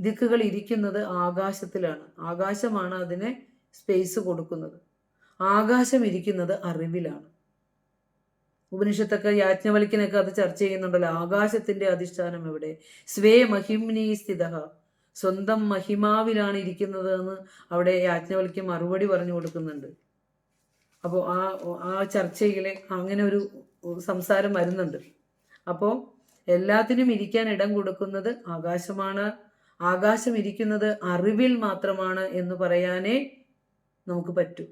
ദിക്കുകൾ ഇരിക്കുന്നത് ആകാശത്തിലാണ്. ആകാശമാണ് അതിനെ സ്പേസ് കൊടുക്കുന്നത്. ആകാശം ഇരിക്കുന്നത് അറിവിലാണ്. ഉപനിഷത്തൊക്കെ യാജ്ഞവൽക്യനൊക്കെ അത് ചർച്ച ചെയ്യുന്നുണ്ടല്ലോ. ആകാശത്തിന്റെ അധിഷ്ഠാനം എവിടെ? സ്വേ മഹിംനീ സ്ഥിതഃ, സ്വന്തം മഹിമാവിലാണ് ഇരിക്കുന്നത് എന്ന് അവിടെ യാജ്ഞവൽക്യം മറുപടി പറഞ്ഞു കൊടുക്കുന്നുണ്ട്. അപ്പോൾ ആ ചർച്ചയിൽ അങ്ങനെ ഒരു സംസാരം വരുന്നുണ്ട്. അപ്പോൾ എല്ലാത്തിനും ഇരിക്കാൻ ഇടം കൊടുക്കുന്നത് ആകാശമാണ്. ആകാശം ഇരിക്കുന്നത് അറിവിൽ മാത്രമാണ് എന്ന് പറയാനേ നമുക്ക് പറ്റൂ.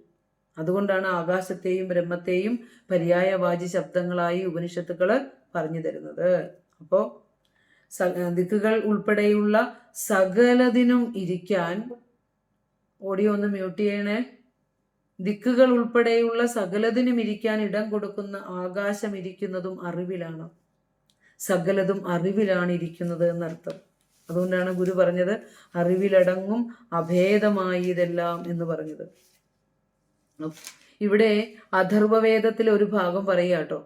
അതുകൊണ്ടാണ് ആകാശത്തെയും ബ്രഹ്മത്തെയും പര്യായവാചി ശബ്ദങ്ങളായി ഉപനിഷത്തുക്കൾ പറഞ്ഞു തരുന്നത്. അപ്പോൾ ദിക്കുകൾ ഉൾപ്പെടെയുള്ള സകലതിനും ഇരിക്കാൻ, ഓഡിയോ ഒന്ന് മ്യൂട്ട് ചെയ്യണേ. ദിക്കുകൾ ഉൾപ്പെടെയുള്ള സകലതിനും ഇരിക്കാൻ ഇടം കൊടുക്കുന്ന ആകാശം ഇരിക്കുന്നതും അറിവിലാണ്. സകലതും അറിവിലാണ് ഇരിക്കുന്നത് എന്നർത്ഥം. അതുകൊണ്ടാണ് ഗുരു പറഞ്ഞത് അറിവിലടങ്ങും അഭേദമായി ഇതെല്ലാം എന്ന് പറഞ്ഞത്. ഇവിടെ അഥർവവേദത്തിൽ ഒരു ഭാഗം പറയുക കേട്ടോ.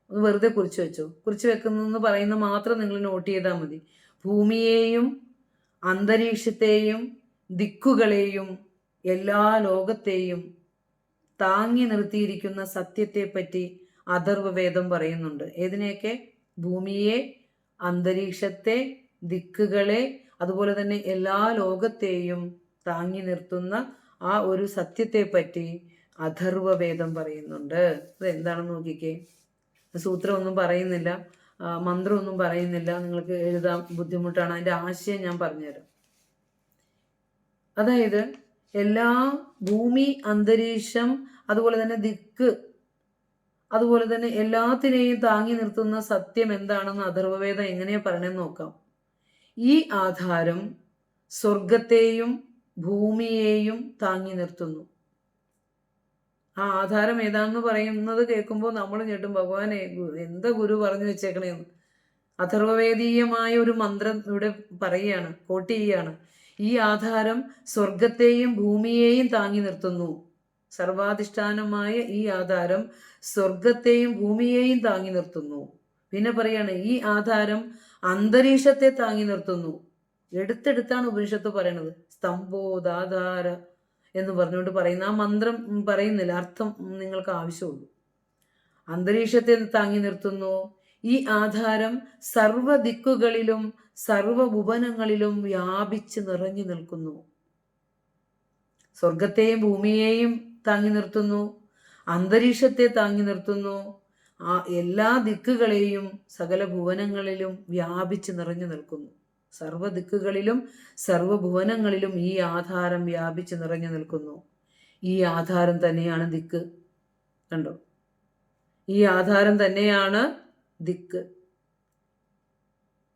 ഒന്ന് വെറുതെ കുറിച്ച് വെച്ചോ. കുറിച്ച് വെക്കുന്നെന്ന് പറയുന്ന മാത്രം നിങ്ങൾ നോട്ട് ചെയ്താൽ മതി. ഭൂമിയെയും അന്തരീക്ഷത്തെയും ദിക്കുകളെയും എല്ലാ ലോകത്തെയും താങ്ങി നിർത്തിയിരിക്കുന്ന സത്യത്തെപ്പറ്റി അഥർവവേദം പറയുന്നുണ്ട്. ഏതിനെയൊക്കെ? ഭൂമിയെ, അന്തരീക്ഷത്തെ, ദിക്കുകളെ അതുപോലെ തന്നെ എല്ലാ ലോകത്തെയും താങ്ങി നിർത്തുന്ന ആ ഒരു സത്യത്തെപ്പറ്റി അഥർവവേദം പറയുന്നുണ്ട്. അത് എന്താണെന്ന് നോക്കിക്കേ. സൂത്രമൊന്നും പറയുന്നില്ല, മന്ത്രമൊന്നും പറയുന്നില്ല, നിങ്ങൾക്ക് എഴുതാൻ ബുദ്ധിമുട്ടാണ്. അതിൻ്റെ ആശയം ഞാൻ പറഞ്ഞുതരാം. അതായത് എല്ലാ ഭൂമി, അന്തരീക്ഷം, അതുപോലെ തന്നെ ദിക്ക്, അതുപോലെ തന്നെ എല്ലാത്തിനെയും താങ്ങി നിർത്തുന്ന സത്യം എന്താണെന്ന് അഥർവവേദം എങ്ങനെയാ പറയണമെന്ന് നോക്കാം. ഈ ആധാരം സ്വർഗത്തെയും ഭൂമിയെയും താങ്ങി നിർത്തുന്നു. ആ ആധാരം ഏതാണെന്ന് പറയുന്നത് കേൾക്കുമ്പോൾ നമ്മൾ ഞെട്ടും, ഭഗവാനെ എന്താ ഗുരു പറഞ്ഞു വെച്ചേക്കണേന്ന്. അഥർവവേദീയമായ ഒരു മന്ത്രം ഇവിടെ പറയുകയാണ്, കോട്ട് ചെയ്യുകയാണ്. ഈ ആധാരം സ്വർഗത്തെയും ഭൂമിയെയും താങ്ങി നിർത്തുന്നു. സർവാധിഷ്ഠാനമായ ഈ ആധാരം സ്വർഗത്തെയും ഭൂമിയെയും താങ്ങി നിർത്തുന്നു. പിന്നെ പറയാണ്, ഈ ആധാരം അന്തരീക്ഷത്തെ താങ്ങി നിർത്തുന്നു. എടുത്തെടുത്താണ് ഉപനിഷത്ത് പറയണത്. സ്തംഭോദാധാര എന്ന് പറഞ്ഞുകൊണ്ട് പറയുന്ന ആ മന്ത്രം പറയുന്നില്ല, അർത്ഥം നിങ്ങൾക്ക് ആവശ്യമുള്ളൂ. അന്തരീക്ഷത്തെ താങ്ങി നിർത്തുന്നു. ഈ ആധാരം സർവ ദിക്കുകളിലും സർവഭുവനങ്ങളിലും വ്യാപിച്ച് നിറഞ്ഞു നിൽക്കുന്നു. സ്വർഗത്തെയും ഭൂമിയെയും താങ്ങി നിർത്തുന്നു, അന്തരീക്ഷത്തെ താങ്ങി നിർത്തുന്നു, ആ എല്ലാ ദിക്കുകളെയും സകല ഭുവനങ്ങളിലും വ്യാപിച്ച് നിറഞ്ഞു നിൽക്കുന്നു. സർവ ദിക്കുകളിലും സർവഭുവനങ്ങളിലും ഈ ആധാരം വ്യാപിച്ച് നിറഞ്ഞു നിൽക്കുന്നു. ഈ ആധാരം തന്നെയാണ് ദിക്ക്. കണ്ടോ? ഈ ആധാരം തന്നെയാണ് ദിക്ക്.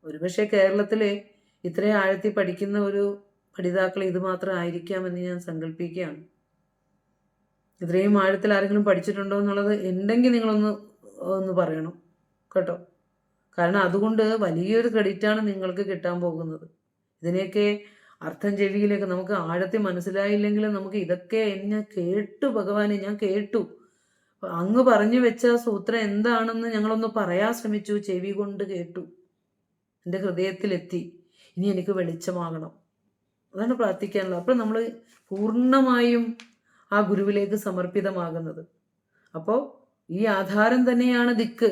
ഒരുപക്ഷെ കേരളത്തിലെ ഇത്രയും ആഴത്തിൽ പഠിക്കുന്ന ഒരു പഠിതാക്കൾ ഇത് മാത്രം ആയിരിക്കാമെന്ന് ഞാൻ സങ്കല്പിക്കുകയാണ്. ഇത്രയും ആഴത്തിൽ ആരെങ്കിലും പഠിച്ചിട്ടുണ്ടോ എന്നുള്ളത് ഉണ്ടെങ്കിൽ നിങ്ങളൊന്ന് പറയണം കേട്ടോ. കാരണം അതുകൊണ്ട് വലിയൊരു ക്രെഡിറ്റാണ് നിങ്ങൾക്ക് കിട്ടാൻ പോകുന്നത്. ഇതിനെയൊക്കെ അർത്ഥം ചെവിയിലേക്ക് നമുക്ക് ആഴത്തിൽ മനസ്സിലായില്ലെങ്കിലും നമുക്ക് ഇതൊക്കെ എന്നെ കേട്ടു ഭഗവാനെ, ഞാൻ കേട്ടു, അങ്ങ് പറഞ്ഞു വെച്ച സൂത്രം എന്താണെന്ന് ഞങ്ങളൊന്ന് പറയാൻ ശ്രമിച്ചു, ചെവി കൊണ്ട് കേട്ടു, എൻ്റെ ഹൃദയത്തിലെത്തി. ഇനി എനിക്ക് വെളിച്ചമാകണം. അതാണ് പ്രാർത്ഥിക്കാനുള്ളത്. അപ്പോൾ നമ്മൾ പൂർണ്ണമായും ആ ഗുരുവിലേക്ക് സമർപ്പിതമാകുന്നത്. അപ്പോൾ ഈ ആധാരം തന്നെയാണ് ദിക്ക്.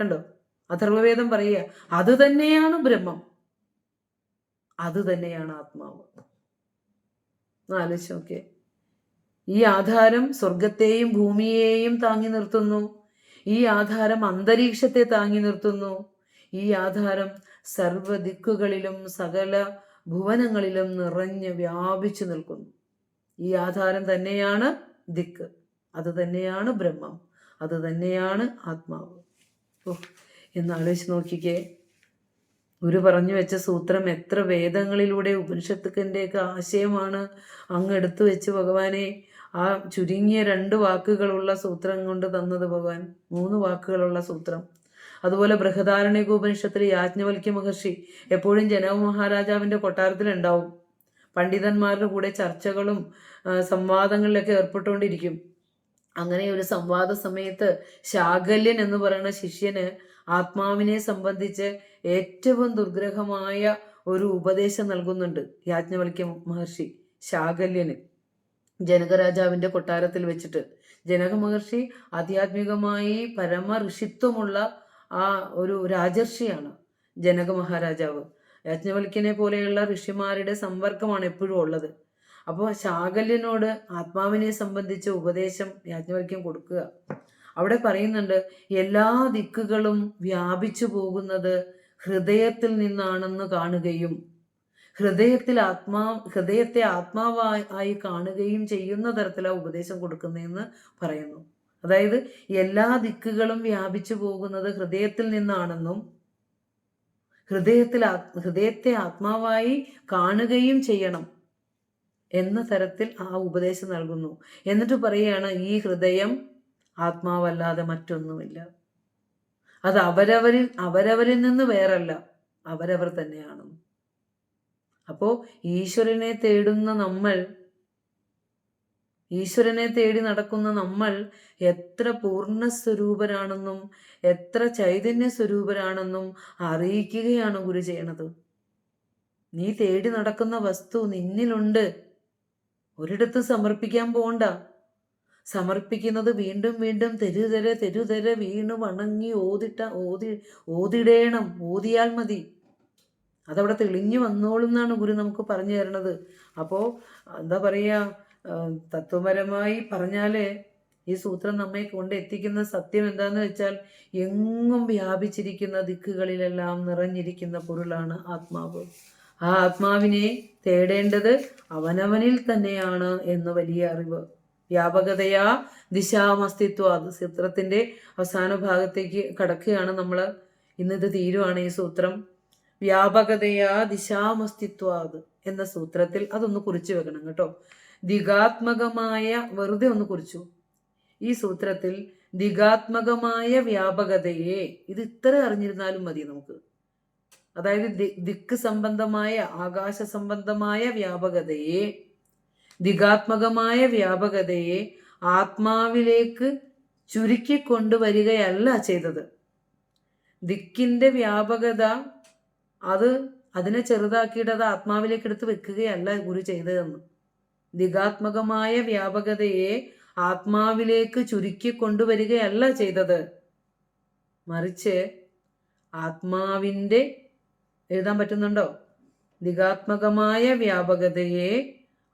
കണ്ടോ? അഥർവവേദം പറയുക, അത് തന്നെയാണ് ബ്രഹ്മം, അത് തന്നെയാണ് ആത്മാവ്. ആലോചിച്ച് നോക്കിയേ. ഈ ആധാരം സ്വർഗത്തെയും ഭൂമിയെയും താങ്ങി നിർത്തുന്നു. ഈ ആധാരം അന്തരീക്ഷത്തെ താങ്ങി നിർത്തുന്നു. ഈ ആധാരം സർവ ദിക്കുകളിലും സകല ഭുവനങ്ങളിലും നിറഞ്ഞ് വ്യാപിച്ചു നിൽക്കുന്നു. ഈ ആധാരം തന്നെയാണ് ദിക്ക്, അത് തന്നെയാണ് ബ്രഹ്മം, അത് തന്നെയാണ് ആത്മാവ്. എന്നാലോചിച്ച് നോക്കിക്കേ. ഗുരു പറഞ്ഞു വെച്ച സൂത്രം എത്ര വേദങ്ങളിലൂടെ ഉപനിഷത്തുക്കളുടെയൊക്കെ ആശയമാണ് അങ്ങ് എടുത്തു വെച്ച് ഭഗവാനെ ആ ചുരുങ്ങിയ 2 വാക്കുകളുള്ള സൂത്രം കൊണ്ട് തന്നത് ഭഗവാൻ. 3 വാക്കുകളുള്ള സൂത്രം. അതുപോലെ ബൃഹദാരണ്യക ഉപനിഷത്തിൽ യാജ്ഞവൽക്യ മഹർഷി എപ്പോഴും ജനക മഹാരാജാവിൻ്റെ കൊട്ടാരത്തിലുണ്ടാവും. പണ്ഡിതന്മാരുടെ കൂടെ ചർച്ചകളും സംവാദങ്ങളിലൊക്കെ ഏർപ്പെട്ടുകൊണ്ടിരിക്കും. അങ്ങനെ ഒരു സംവാദ സമയത്ത് ശാകല്യൻ എന്ന് പറയുന്ന ശിഷ്യന് ആത്മാവിനെ സംബന്ധിച്ച് ഏറ്റവും ദുർഗ്രഹമായ ഒരു ഉപദേശം നൽകുന്നുണ്ട് യാജ്ഞവൽക്യ മഹർഷി ശാകല്യന് ജനകരാജാവിൻ്റെ കൊട്ടാരത്തിൽ വെച്ചിട്ട്. ജനക മഹർഷി ആധ്യാത്മികമായി പരമ ഋഷിത്വമുള്ള ആ ഒരു രാജർഷിയാണ് ജനക മഹാരാജാവ്. യാജ്ഞവൽക്യനെ പോലെയുള്ള ഋഷിമാരുടെ സമ്പർക്കമാണ് എപ്പോഴും ഉള്ളത്. അപ്പോൾ ശാകല്യനോട് ആത്മാവിനെ സംബന്ധിച്ച ഉപദേശം യാജ്ഞവൽക്യം കൊടുക്കുക. അവിടെ പറയുന്നുണ്ട്, എല്ലാ ദിക്കുകളും വ്യാപിച്ചു പോകുന്നത് ഹൃദയത്തിൽ നിന്നാണെന്ന് കാണുകയും ഹൃദയത്തെ ആത്മാവായി കാണുകയും ചെയ്യുന്ന തരത്തിലാണ് ഉപദേശം കൊടുക്കുന്നതെന്ന് പറയുന്നു. അതായത് എല്ലാ ദിക്കുകളും വ്യാപിച്ചു പോകുന്നത് ഹൃദയത്തിൽ നിന്നാണെന്നും ഹൃദയത്തെ ആത്മാവായി കാണുകയും ചെയ്യണം എന്ന തരത്തിൽ ആ ഉപദേശം നൽകുന്നു. എന്നിട്ട് പറയുകയാണ്, ഈ ഹൃദയം ആത്മാവല്ലാതെ മറ്റൊന്നുമില്ല, അത് അവരവരിൽ നിന്ന് വേറല്ല, അവരവർ തന്നെയാണ്. അപ്പോൾ ഈശ്വരനെ തേടി നടക്കുന്ന നമ്മൾ എത്ര പൂർണ്ണ സ്വരൂപരാണെന്നും എത്ര ചൈതന്യ സ്വരൂപരാണെന്നും അറിയിക്കുകയാണ് ഗുരു ചെയ്യണത്. നീ തേടി നടക്കുന്ന വസ്തു നിന്നിലുണ്ട്, ഒരിടത്ത് സമർപ്പിക്കാൻ പോണ്ട. സമർപ്പിക്കുന്നത് വീണ്ടും വീണ്ടും തെരുതെര വീണ് വണങ്ങി ഓതിടേണം, ഓതിയാൽ മതി. അതവിടെ തെളിഞ്ഞു വന്നോളും എന്നാണ് ഗുരു നമുക്ക് പറഞ്ഞു തരണത്. അപ്പോൾ എന്താ പറയുക, തത്വപരമായി പറഞ്ഞാൽ ഈ സൂത്രം നമ്മെ കൊണ്ട് എത്തിക്കുന്ന സത്യം എന്താണെന്ന് വെച്ചാൽ, എങ്ങും വ്യാപിച്ചിരിക്കുന്ന ദിക്കുകളിലെല്ലാം നിറഞ്ഞിരിക്കുന്ന പൊരുളാണ് ആത്മാവ്. ആ ആത്മാവിനെ തേടേണ്ടത് അവനവനിൽ തന്നെയാണ് എന്ന് വലിയ അറിവ്. വ്യാപകതയാ ദിശാമസ്തിത്വ സൂത്രത്തിൻ്റെ അവസാന ഭാഗത്തേക്ക് കടക്കുകയാണ് നമ്മൾ. ഇന്നിത് തീരുവാണ് ഈ സൂത്രം. വ്യാപകതയാ ദിശാമസ്തിത്വാത് എന്ന സൂത്രത്തിൽ അതൊന്ന് കുറിച്ചു വെക്കണം കേട്ടോ. ദിഗാത്മകമായ, വെറുതെ ഒന്ന് കുറിച്ചു. ഈ സൂത്രത്തിൽ ദിഗാത്മകമായ വ്യാപകതയെ, ഇത് ഇത്ര അറിഞ്ഞിരുന്നാലും മതി നമുക്ക്. അതായത് ദിക്ക് സംബന്ധമായ, ആകാശ സംബന്ധമായ വ്യാപകതയെ, ദിഗാത്മകമായ വ്യാപകതയെ ആത്മാവിലേക്ക് ചുരുക്കിക്കൊണ്ടുവരികയല്ല ചെയ്തത്. ദിക്കിൻ്റെ വ്യാപകത അതിനെ ചെറുതാക്കിയിട്ട് അത് ആത്മാവിലേക്ക് എടുത്ത് വെക്കുകയല്ല ഗുരു ചെയ്തതെന്ന്. ദിഗാത്മകമായ വ്യാപകതയെ ആത്മാവിലേക്ക് ചുരുക്കിക്കൊണ്ടുവരികയല്ല ചെയ്തത്, മറിച്ച് ആത്മാവിൻ്റെ, എഴുതാൻ പറ്റുന്നുണ്ടോ? ദിഗാത്മകമായ വ്യാപകതയെ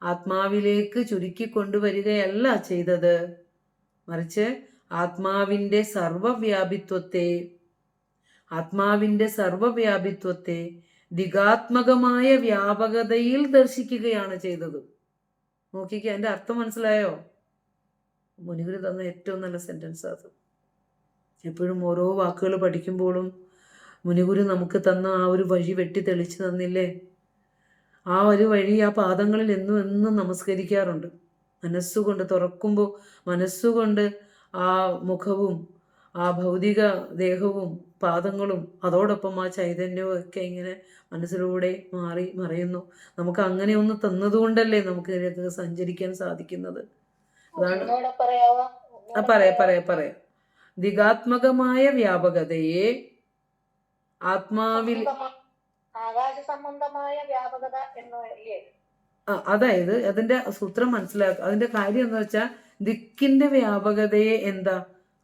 ആത്മാവിലേക്ക് ചുരുക്കിക്കൊണ്ടുവരികയല്ല ചെയ്തത്, മറിച്ച് ആത്മാവിൻ്റെ സർവവ്യാപിത്വത്തെ ദിഗാത്മകമായ വ്യാപകതയിൽ ദർശിക്കുകയാണ് ചെയ്തത്. നോക്കിക്കേ, അതിൻ്റെ അർത്ഥം മനസ്സിലായോ? മുനിഗുരു തന്ന ഏറ്റവും നല്ല സെൻറ്റൻസ് അത്. എപ്പോഴും ഓരോ വാക്കുകൾ പഠിക്കുമ്പോഴും മുനിഗുരു നമുക്ക് തന്ന ആ ഒരു വഴി വെട്ടി തെളിച്ചു തന്നില്ലേ? ആ ഒരു വഴി, ആ പാദങ്ങളിൽ എന്നും എന്നും നമസ്കരിക്കാറുണ്ട്. മനസ്സുകൊണ്ട് തുറക്കുമ്പോൾ, മനസ്സുകൊണ്ട് ആ മുഖവും ആ ഭൗതിക ദേഹവും പാദങ്ങളും അതോടൊപ്പം ആ ചൈതന്യവും ഒക്കെ ഇങ്ങനെ മനസ്സിലൂടെ മറയുന്നു. നമുക്ക് അങ്ങനെ ഒന്ന് തന്നതുകൊണ്ടല്ലേ നമുക്ക് ഇതിലേക്ക് സഞ്ചരിക്കാൻ സാധിക്കുന്നത്. അതാണ് പറയാം. ദിഗാത്മകമായ വ്യാപകതയെ ആത്മാവിൽ, അതായത് അതിന്റെ സൂത്രം മനസ്സിലാക്കുക. അതിന്റെ കാര്യം എന്ന് വെച്ചാൽ, ദിക്കിന്റെ വ്യാപകതയെ എന്താ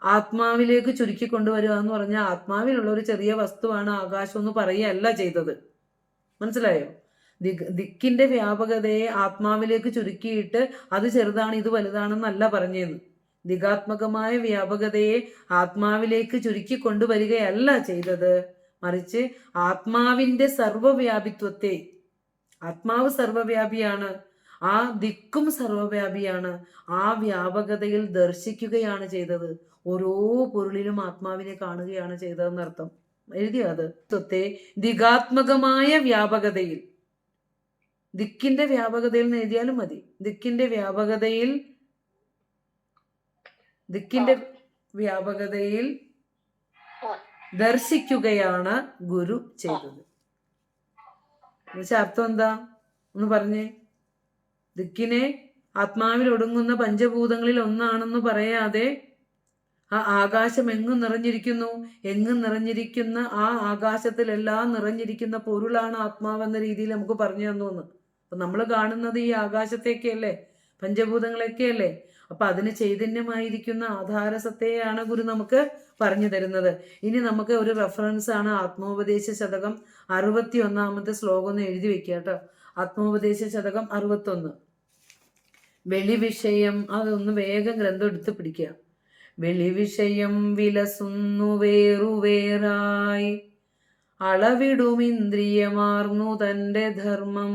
ആത്മാവിലേക്ക് ചുരുക്കി കൊണ്ടുവരിക എന്ന് പറഞ്ഞാൽ, ആത്മാവിലുള്ള ഒരു ചെറിയ വസ്തുവാണ് ആകാശം എന്ന് പറയുകയല്ല ചെയ്തത്. മനസ്സിലായോ? ദിക്കിന്റെ വ്യാപകതയെ ആത്മാവിലേക്ക് ചുരുക്കിയിട്ട് അത് ചെറുതാണ് ഇത് വലുതാണെന്നല്ല പറഞ്ഞതെന്ന്. ദിഗാത്മകമായ വ്യാപകതയെ ആത്മാവിലേക്ക് ചുരുക്കി കൊണ്ടുവരികയല്ല ചെയ്തത്, മറിച്ച് ആത്മാവിൻ്റെ സർവവ്യാപിത്വത്തെ, ആത്മാവ് സർവവ്യാപിയാണ്, ആ ദിക്കും സർവവ്യാപിയാണ്, ആ വ്യാപകതയിൽ ദർശിക്കുകയാണ് ചെയ്തത്. ഓരോ പൊരുളിലും ആത്മാവിനെ കാണുകയാണ് ചെയ്തതെന്നർത്ഥം. എഴുതിയോ അത്? ത്വത്തെ ദിഗാത്മകമായ വ്യാപകതയിൽ, ദിക്കിന്റെ വ്യാപകതയിൽ എന്ന് എഴുതിയാലും മതി. ദിക്കിന്റെ വ്യാപകതയിൽ ദർശിക്കുകയാണ് ഗുരു ചെയ്തത്. എന്നുവെച്ചാൽ അർത്ഥം എന്താ ഒന്ന് പറഞ്ഞേ. ദിക്കിനെ ആത്മാവിൽ ഒടുങ്ങുന്ന പഞ്ചഭൂതങ്ങളിൽ ഒന്നാണെന്ന് പറയാതെ, ആ ആകാശം എങ്ങും നിറഞ്ഞിരിക്കുന്ന ആ ആകാശത്തിലെല്ലാം നിറഞ്ഞിരിക്കുന്ന പൊരുളാണ് ആത്മാവെന്ന രീതിയിൽ നമുക്ക് പറഞ്ഞു തന്നു. അപ്പൊ നമ്മൾ കാണുന്നത് ഈ ആകാശത്തേക്കല്ലേ, പഞ്ചഭൂതങ്ങളൊക്കെയല്ലേ. അപ്പൊ അതിന് ചൈതന്യമായിരിക്കുന്ന ആധാരസത്തെയാണ് ഗുരു നമുക്ക് പറഞ്ഞു തരുന്നത്. ഇനി നമുക്ക് ഒരു റെഫറൻസ് ആണ് ആത്മോപദേശ ശതകം 61 ശ്ലോകം ഒന്ന് എഴുതി വെക്കുക കേട്ടോ. ആത്മോപദേശ ശതകം 61 വെളിവിഷയം. അതൊന്ന് വേഗം ഗ്രന്ഥം എടുത്ത് പിടിക്കുക. വെളിവിഷയം വിലസുന്നു വേറുവേറായി, അളവിടുമിന്ദ്രിയമാർന്നു തൻ്റെ ധർമ്മം,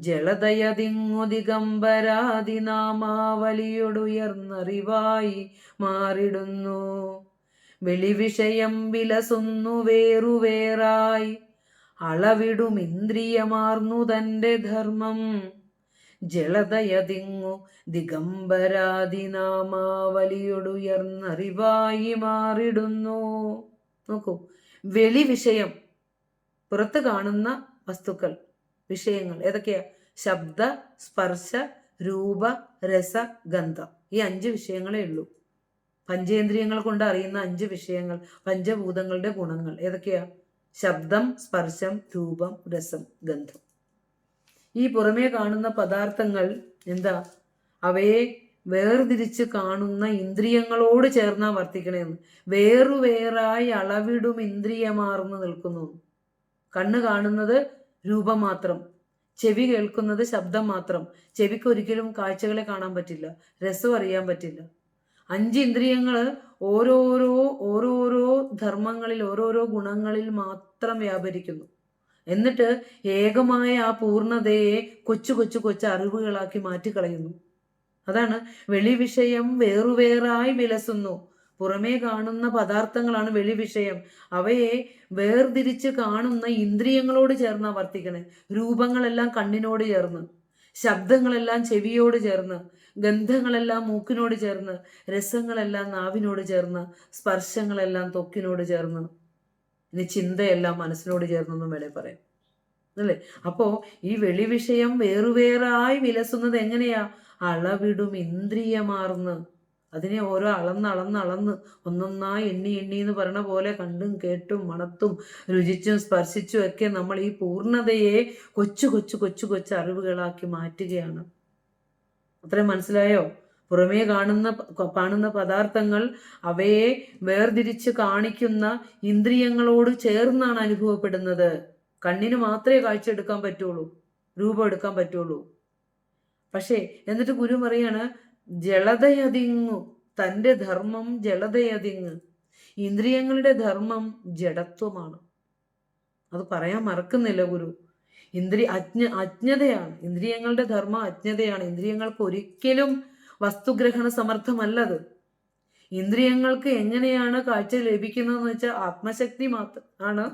ജലതയതിങ്ങു ദിഗംബരാദിനാമാവലിയൊടുയർന്നറിവായി മാറിടുന്നു. വെളിവിഷയം വിലസുന്നു വേറുവേറായി, അളവിടുമിന്ദ്രിയമാർന്നു തൻ്റെ ധർമ്മം, ജലതയതിങ്ങു ദിഗംബരാദിനാമാവലിയൊടുയർന്നറിവായി മാറിടുന്നു. നോക്കൂ, വെളി വിഷയം, പുറത്ത് കാണുന്ന വസ്തുക്കൾ, വിഷയങ്ങൾ ഏതൊക്കെയാ? ശബ്ദ, സ്പർശ, രൂപ, രസ, ഗന്ധം. ഈ 5 വിഷയങ്ങളേ ഉള്ളൂ. പഞ്ചേന്ദ്രിയങ്ങൾ കൊണ്ട് അറിയുന്ന 5 വിഷയങ്ങൾ, പഞ്ചഭൂതങ്ങളുടെ ഗുണങ്ങൾ ഏതൊക്കെയാ? ശബ്ദം, സ്പർശം, രൂപം, രസം, ഗന്ധം. ഈ പുറമേ കാണുന്ന പദാർത്ഥങ്ങൾ എന്താ? അവയെ വേർതിരിച്ച് കാണുന്ന ഇന്ദ്രിയങ്ങളോട് ചേർന്നാ വർത്തിക്കണേന്ന്. വേറുവേറായി അളവിടും ഇന്ദ്രിയമാർന്നു നിൽക്കുന്നു. കണ്ണ് കാണുന്നത് രൂപം മാത്രം, ചെവി കേൾക്കുന്നത് ശബ്ദം മാത്രം. ചെവിക്ക് ഒരിക്കലും കാഴ്ചകളെ കാണാൻ പറ്റില്ല, രസം അറിയാൻ പറ്റില്ല. 5 ഇന്ദ്രിയങ്ങൾ ഓരോരോ ഓരോരോ ധർമ്മങ്ങളിൽ, ഓരോരോ ഗുണങ്ങളിൽ മാത്രം വ്യാപരിക്കുന്നു. എന്നിട്ട് ഏകമായ ആ പൂർണ്ണതയെ കൊച്ചു കൊച്ചു കൊച്ചു അറിവുകളാക്കി മാറ്റിക്കളയുന്നു. അതാണ് വെളി വിഷയം വേറുവേറായി വിലസുന്നു. പുറമേ കാണുന്ന പദാർത്ഥങ്ങളാണ് വെളി വിഷയം. അവയെ വേർതിരിച്ച് കാണുന്ന ഇന്ദ്രിയങ്ങളോട് ചേർന്നാ വർത്തിക്കണേ. രൂപങ്ങളെല്ലാം കണ്ണിനോട് ചേർന്ന്, ശബ്ദങ്ങളെല്ലാം ചെവിയോട് ചേർന്ന്, ഗന്ധങ്ങളെല്ലാം മൂക്കിനോട് ചേർന്ന്, രസങ്ങളെല്ലാം നാവിനോട് ചേർന്ന്, സ്പർശങ്ങളെല്ലാം ത്വക്കിനോട് ചേർന്ന്, ഇനി ചിന്തയെല്ലാം മനസ്സിനോട് ചേർന്നെന്നും വേണേ പറയാം, അല്ലേ? അപ്പോൾ ഈ വെളി വിഷയം വേറുവേറായി വിലസുന്നത് എങ്ങനെയാ? അളവിടും ഇന്ദ്രിയമാർന്ന്. അതിനെ ഓരോ അളന്ന് ഒന്നൊന്നായി എണ്ണി എന്ന് പറയണ പോലെ കണ്ടും കേട്ടും മണത്തും രുചിച്ചും സ്പർശിച്ചും ഒക്കെ നമ്മൾ ഈ പൂർണ്ണതയെ കൊച്ചു കൊച്ചു കൊച്ചു കൊച്ചു അറിവുകളാക്കി മാറ്റുകയാണ്. അത്രയും മനസ്സിലായോ? പുറമേ കാണുന്ന പദാർത്ഥങ്ങൾ അവയെ വേർതിരിച്ച് കാണിക്കുന്ന ഇന്ദ്രിയങ്ങളോട് ചേർന്നാണ് അനുഭവപ്പെടുന്നത്. കണ്ണിന് മാത്രമേ കാഴ്ച എടുക്കാൻ പറ്റുള്ളൂ, രൂപം എടുക്കാൻ പറ്റുള്ളൂ. പക്ഷേ എന്നിട്ട് ഗുരു പറയാണ്, ജളതയതിങ്ങു, തൻ്റെ ധർമ്മം ജളതയതിങ്ങ്. ഇന്ദ്രിയങ്ങളുടെ ധർമ്മം ജഡത്വമാണ്. അത് പറയാൻ മറക്കുന്നില്ല ഗുരു. അജ്ഞതയാണ് ഇന്ദ്രിയങ്ങളുടെ ധർമ്മം, അജ്ഞതയാണ്. ഇന്ദ്രിയങ്ങൾക്ക് ഒരിക്കലും വസ്തുഗ്രഹണ സമർത്ഥമല്ലത്. ഇന്ദ്രിയങ്ങൾക്ക് എങ്ങനെയാണ് കാഴ്ച ലഭിക്കുന്നതെന്ന് വെച്ചാൽ ആത്മശക്തി മാത്രം ആണ്.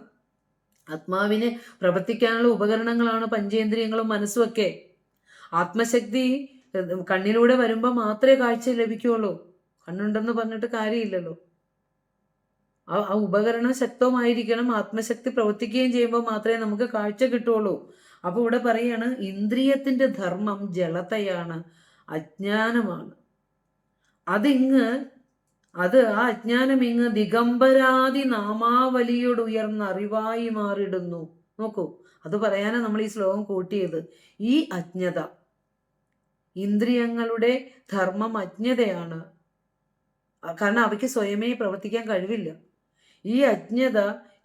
ആത്മാവിന് പ്രവർത്തിക്കാനുള്ള ഉപകരണങ്ങളാണ് പഞ്ചേന്ദ്രിയങ്ങളും മനസ്സുമൊക്കെ. ആത്മശക്തി കണ്ണിലൂടെ വരുമ്പോൾ മാത്രമേ കാഴ്ച ലഭിക്കുകയുള്ളൂ. കണ്ണുണ്ടെന്ന് പറഞ്ഞിട്ട് കാര്യമില്ലല്ലോ. ആ ഉപകരണം ശക്തമായിരിക്കണം. ആത്മശക്തി പ്രവർത്തിക്കുകയും ചെയ്യുമ്പോൾ മാത്രമേ നമുക്ക് കാഴ്ച കിട്ടുള്ളൂ. അപ്പോൾ ഇവിടെ പറയാണ്, ഇന്ദ്രിയത്തിന്റെ ധർമ്മം ജലതയാണ്, അജ്ഞാനമാണ്. ആ അജ്ഞാനം ഇങ്ങ് ദിഗംബരാദി നാമാവലിയോട് ഉയർന്ന അറിവായി മാറിടുന്നു. നോക്കൂ, അത് പറയാനാണ് നമ്മൾ ഈ ശ്ലോകം കൂട്ടിയത്. ഈ അജ്ഞത, ഇന്ദ്രിയങ്ങളുടെ ധർമ്മം അജ്ഞതയാണ്. കാരണം അവയ്ക്ക് സ്വയമേ പ്രവർത്തിക്കാൻ കഴിവില്ല. ഈ അജ്ഞത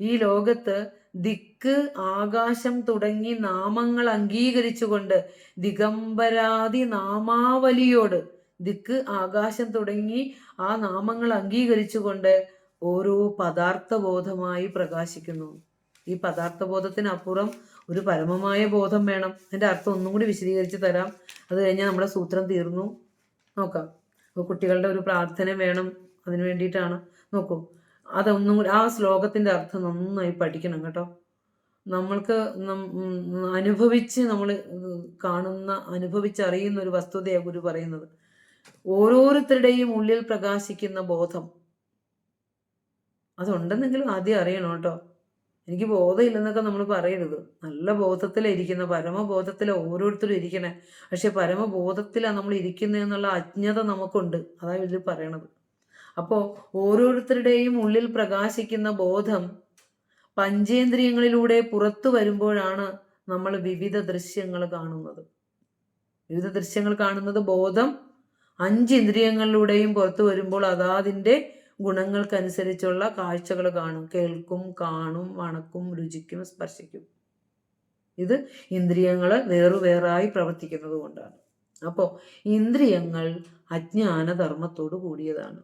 ഈ ലോകത്ത് ദിക്ക്, ആകാശം തുടങ്ങി നാമങ്ങൾ അംഗീകരിച്ചുകൊണ്ട്, ദിഗംബരാദി നാമാവലിയോട്, ദിക്ക്, ആകാശം തുടങ്ങി ആ നാമങ്ങൾ അംഗീകരിച്ചുകൊണ്ട് ഓരോ പദാർത്ഥബോധമായി പ്രകാശിക്കുന്നു. ഈ പദാർത്ഥബോധത്തിനപ്പുറം ഒരു പരമമായ ബോധം വേണം. അതിൻ്റെ അർത്ഥം ഒന്നും കൂടി വിശദീകരിച്ച് തരാം. അത് കഴിഞ്ഞാൽ നമ്മുടെ സൂത്രം തീർന്നു. നോക്കാം. അപ്പോൾ കുട്ടികളുടെ ഒരു പ്രാർത്ഥന വേണം, അതിന് വേണ്ടിയിട്ടാണ്. നോക്കൂ, അതൊന്നും കൂടി ആ ശ്ലോകത്തിൻ്റെ അർത്ഥം നന്നായി പഠിക്കണം കേട്ടോ. നമ്മൾക്ക് അനുഭവിച്ച് നമ്മൾ അനുഭവിച്ചറിയുന്ന ഒരു വസ്തുതയാണ് ഗുരു പറയുന്നത്. ഓരോരുത്തരുടെയും ഉള്ളിൽ പ്രകാശിക്കുന്ന ബോധം അതുണ്ടെന്നെങ്കിലും ആദ്യം അറിയണം കേട്ടോ. എനിക്ക് ബോധമില്ലെന്നൊക്കെ നമ്മൾ പറയരുത്. നല്ല ബോധത്തിലിരിക്കുന്ന, പരമബോധത്തിലാണ് ഓരോരുത്തരും ഇരിക്കണേ. പക്ഷെ പരമബോധത്തിലാണ് നമ്മൾ ഇരിക്കുന്നതെന്നുള്ള അജ്ഞത നമുക്കുണ്ട്. അതാണ് ഇതിൽ പറയണത്. അപ്പോൾ ഓരോരുത്തരുടെയും ഉള്ളിൽ പ്രകാശിക്കുന്ന ബോധം പഞ്ചേന്ദ്രിയങ്ങളിലൂടെ പുറത്തു വരുമ്പോഴാണ് നമ്മൾ വിവിധ ദൃശ്യങ്ങൾ കാണുന്നത്. വിവിധ ദൃശ്യങ്ങൾ കാണുന്നത് ബോധം 5 ഇന്ദ്രിയങ്ങളിലൂടെയും പുറത്തു വരുമ്പോൾ അതാതിൻ്റെ ഗുണങ്ങൾക്കനുസരിച്ചുള്ള കാഴ്ചകൾ കാണും. കേൾക്കും, കാണും, മണക്കും, രുചിക്കും, സ്പർശിക്കും. ഇത് ഇന്ദ്രിയങ്ങൾ വേറായി പ്രവർത്തിക്കുന്നത് കൊണ്ടാണ്. അപ്പോൾ ഇന്ദ്രിയങ്ങൾ അജ്ഞാനധർമ്മത്തോട് കൂടിയതാണ്.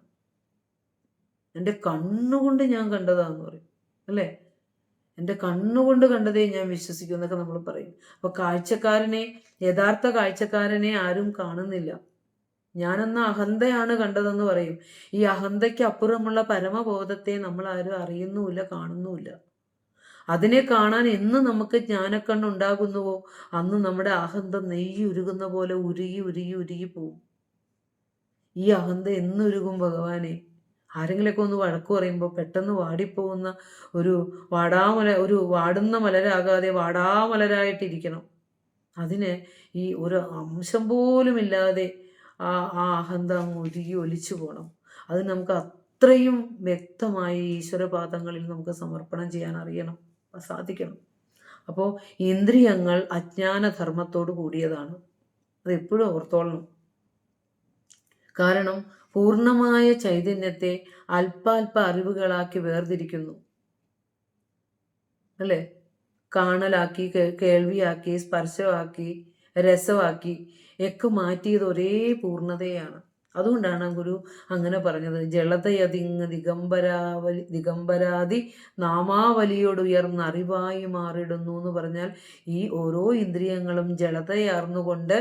എൻ്റെ കണ്ണുകൊണ്ട് ഞാൻ കണ്ടതാന്ന് പറയും, അല്ലേ? എൻ്റെ കണ്ണുകൊണ്ട് കണ്ടതേ ഞാൻ വിശ്വസിക്കും എന്നൊക്കെ നമ്മൾ പറയും. അപ്പോൾ യഥാർത്ഥ കാഴ്ചക്കാരനെ ആരും കാണുന്നില്ല. ഞാനെന്ന അഹന്തയാണ് കണ്ടതെന്ന് പറയും. ഈ അഹന്തയ്ക്ക് അപ്പുറമുള്ള പരമബോധത്തെ നമ്മൾ ആരും അറിയുന്നുമില്ല, കാണുന്നുമില്ല. അതിനെ കാണാൻ എന്ന് നമുക്ക് ജ്ഞാനക്കണ്ണുണ്ടാകുന്നുവോ അന്ന് നമ്മുടെ അഹന്ത നെയ്യ് ഉരുകുന്ന പോലെ ഉരുകി പോവും. ഈ അഹന്ത എന്നുരുകും ഭഗവാനെ? ആരെങ്കിലൊക്കെ ഒന്ന് വഴക്ക് പറയുമ്പോൾ പെട്ടെന്ന് വാടിപ്പോകുന്ന ഒരു വാടുന്ന മലരാകാതെ വാടാമലരായിട്ടിരിക്കണം. അതിന് ഈ ഒരു അംശം പോലും ഇല്ലാതെ ആ അഹന്ത അങ്ങ് ഉരുകി ഒലിച്ചു പോകണം. അത് നമുക്ക് അത്രയും വ്യക്തമായി ഈശ്വരപാദങ്ങളിൽ നമുക്ക് സമർപ്പണം ചെയ്യാൻ അറിയണം, സാധിക്കണം. അപ്പോൾ ഇന്ദ്രിയങ്ങൾ അജ്ഞാനധർമ്മത്തോട് കൂടിയതാണ്. അത് എപ്പോഴും ഓർത്തോളണം. കാരണം പൂർണ്ണമായ ചൈതന്യത്തെ അല്പാൽപ അറിവുകളാക്കി വേർതിരിക്കുന്നു, അല്ലേ? കാണലാക്കി, കേൾവിയാക്കി, സ്പർശമാക്കി, രസമാക്കി ഒക്കെ മാറ്റിയത് ഒരേ പൂർണ്ണതയാണ്. അതുകൊണ്ടാണ് ഗുരു അങ്ങനെ പറഞ്ഞത്, ജളതയതിങ് ദിഗംബരാതി നാമാവലിയോടുയർന്ന് അറിവായി മാറിടുന്നു എന്ന് പറഞ്ഞാൽ ഈ ഓരോ ഇന്ദ്രിയങ്ങളും ജളതയാർന്നുകൊണ്ട്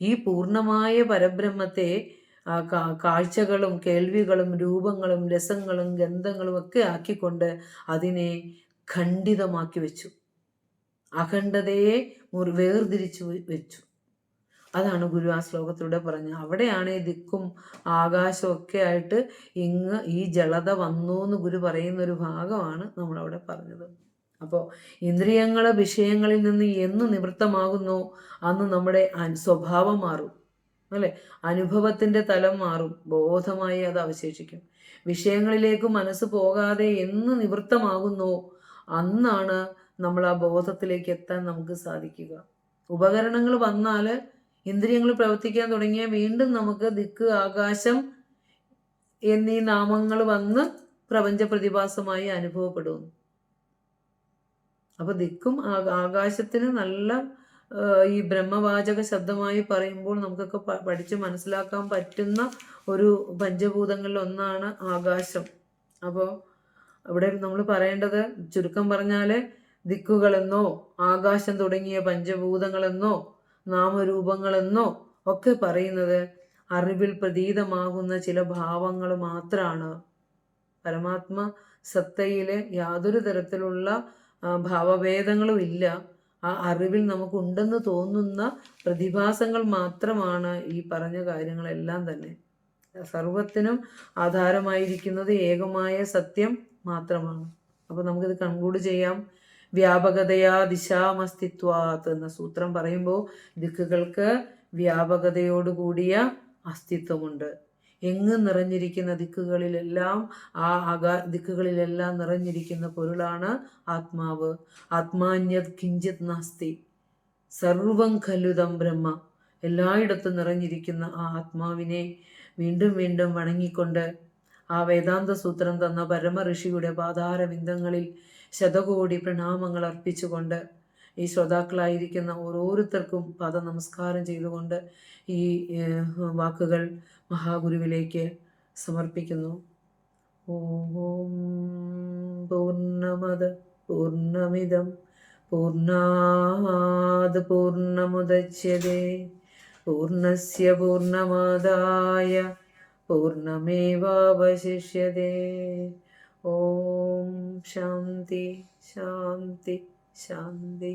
ഈ പൂർണ്ണമായ പരബ്രഹ്മത്തെ കാഴ്ചകളും കേൾവികളും രൂപങ്ങളും രസങ്ങളും ഗന്ധങ്ങളും ഒക്കെ ആക്കിക്കൊണ്ട് അതിനെ ഖണ്ഡിതമാക്കി വെച്ചു, അഖണ്ഡതയെ വേർതിരിച്ചു വെച്ചു. അതാണ് ഗുരു ആ ശ്ലോകത്തിലൂടെ പറഞ്ഞത്. അവിടെയാണ് ഈ ദിക്കും ആകാശവും ഒക്കെ ആയിട്ട് ഈ ജളത വന്നു എന്ന് ഗുരു പറയുന്നൊരു ഭാഗമാണ് നമ്മളവിടെ പറഞ്ഞത്. അപ്പോൾ ഇന്ദ്രിയങ്ങളെ വിഷയങ്ങളിൽ നിന്ന് എന്ന് നിവൃത്തമാകുന്നു അന്ന് നമ്മുടെ സ്വഭാവം മാറും, അല്ലെ? അനുഭവത്തിൻ്റെ തലം മാറും, ബോധമായി അത് അവശേഷിക്കും. വിഷയങ്ങളിലേക്ക് മനസ്സ് പോകാതെ എന്ന് നിവൃത്തമാകുന്നു അന്നാണ് നമ്മൾ ആ ബോധത്തിലേക്ക് എത്താൻ നമുക്ക് സാധിക്കുക. ഉപകരണങ്ങൾ വന്നാൽ, ഇന്ദ്രിയങ്ങൾ പ്രവർത്തിക്കാൻ തുടങ്ങിയാൽ വീണ്ടും നമുക്ക് ദിക്ക്, ആകാശം എന്നീ നാമങ്ങൾ വന്ന് പ്രപഞ്ച പ്രതിഭാസമായി അനുഭവപ്പെടുന്നു. അപ്പൊ ദിക്കും ആകാശത്തിന് നല്ല ഈ ബ്രഹ്മവാചക ശബ്ദമായി പറയുമ്പോൾ നമുക്കൊക്കെ പഠിച്ച് മനസ്സിലാക്കാൻ പറ്റുന്ന ഒരു പഞ്ചഭൂതങ്ങളിൽ ഒന്നാണ് ആകാശം. അപ്പോൾ അവിടെ നമ്മൾ പറയേണ്ടത്, ചുരുക്കം പറഞ്ഞാൽ, ദിക്കുകളെന്നോ ആകാശം തുടങ്ങിയ പഞ്ചഭൂതങ്ങളെന്നോ നാമരൂപങ്ങളെന്നോ ഒക്കെ പറയുന്നത് അറിവിൽ പ്രതീതമാകുന്ന ചില ഭാവങ്ങൾ മാത്രമാണ്. പരമാത്മ സത്തയിലെ യാതൊരു തരത്തിലുള്ള ഭാവഭേദങ്ങളും ഇല്ല. ആ അറിവിൽ നമുക്കുണ്ടെന്ന് തോന്നുന്ന പ്രതിഭാസങ്ങൾ മാത്രമാണ് ഈ പറഞ്ഞ കാര്യങ്ങളെല്ലാം തന്നെ. സർവത്തിനും ആധാരമായിരിക്കുന്നത് ഏകമായ സത്യം മാത്രമാണ്. അപ്പോൾ നമുക്കിത് കൺക്ലൂഡ് ചെയ്യാം. വ്യാപകതയാ ദിശാമസ്തിത്വാത് എന്ന സൂത്രം പറയുമ്പോൾ ദിക്കുകൾക്ക് വ്യാപകതയോടുകൂടിയ അസ്തിത്വമുണ്ട്. എങ്ങും നിറഞ്ഞിരിക്കുന്ന ദിക്കുകളിലെല്ലാം ദിക്കുകളിലെല്ലാം നിറഞ്ഞിരിക്കുന്ന പൊരുളാണ് ആത്മാവ്. ആത്മാന്യത് കിഞ്ചിത് നാസ്തി സർവം ഖലുതം ബ്രഹ്മ. എല്ലായിടത്തും നിറഞ്ഞിരിക്കുന്ന ആ ആത്മാവിനെ വീണ്ടും വീണ്ടും വണങ്ങിക്കൊണ്ട് ആ വേദാന്ത സൂത്രം തന്ന പരമ ഋഷിയുടെ പാതാരവിന്ദങ്ങളിൽ ശതകോടി പ്രണാമങ്ങൾ അർപ്പിച്ചുകൊണ്ട് ഈ ശ്രോതാക്കളായിരിക്കുന്ന ഓരോരുത്തർക്കും പാദ നമസ്കാരം ചെയ്തുകൊണ്ട് ഈ വാക്കുകൾ മഹാഗുരുവിലേക്ക് സമർപ്പിക്കുന്നു. ഓം പൂർണ്ണമദ പൂർണ്ണമിദം പൂർണ്ണാത് പൂർണ്ണമുദച്യതേ പൂർണ്ണസ്യ പൂർണ്ണമാദായ പൂർണ്ണമേവാവശിഷ്യതേ. ഓം ശാന്തി ശാന്തി ശാന്തി.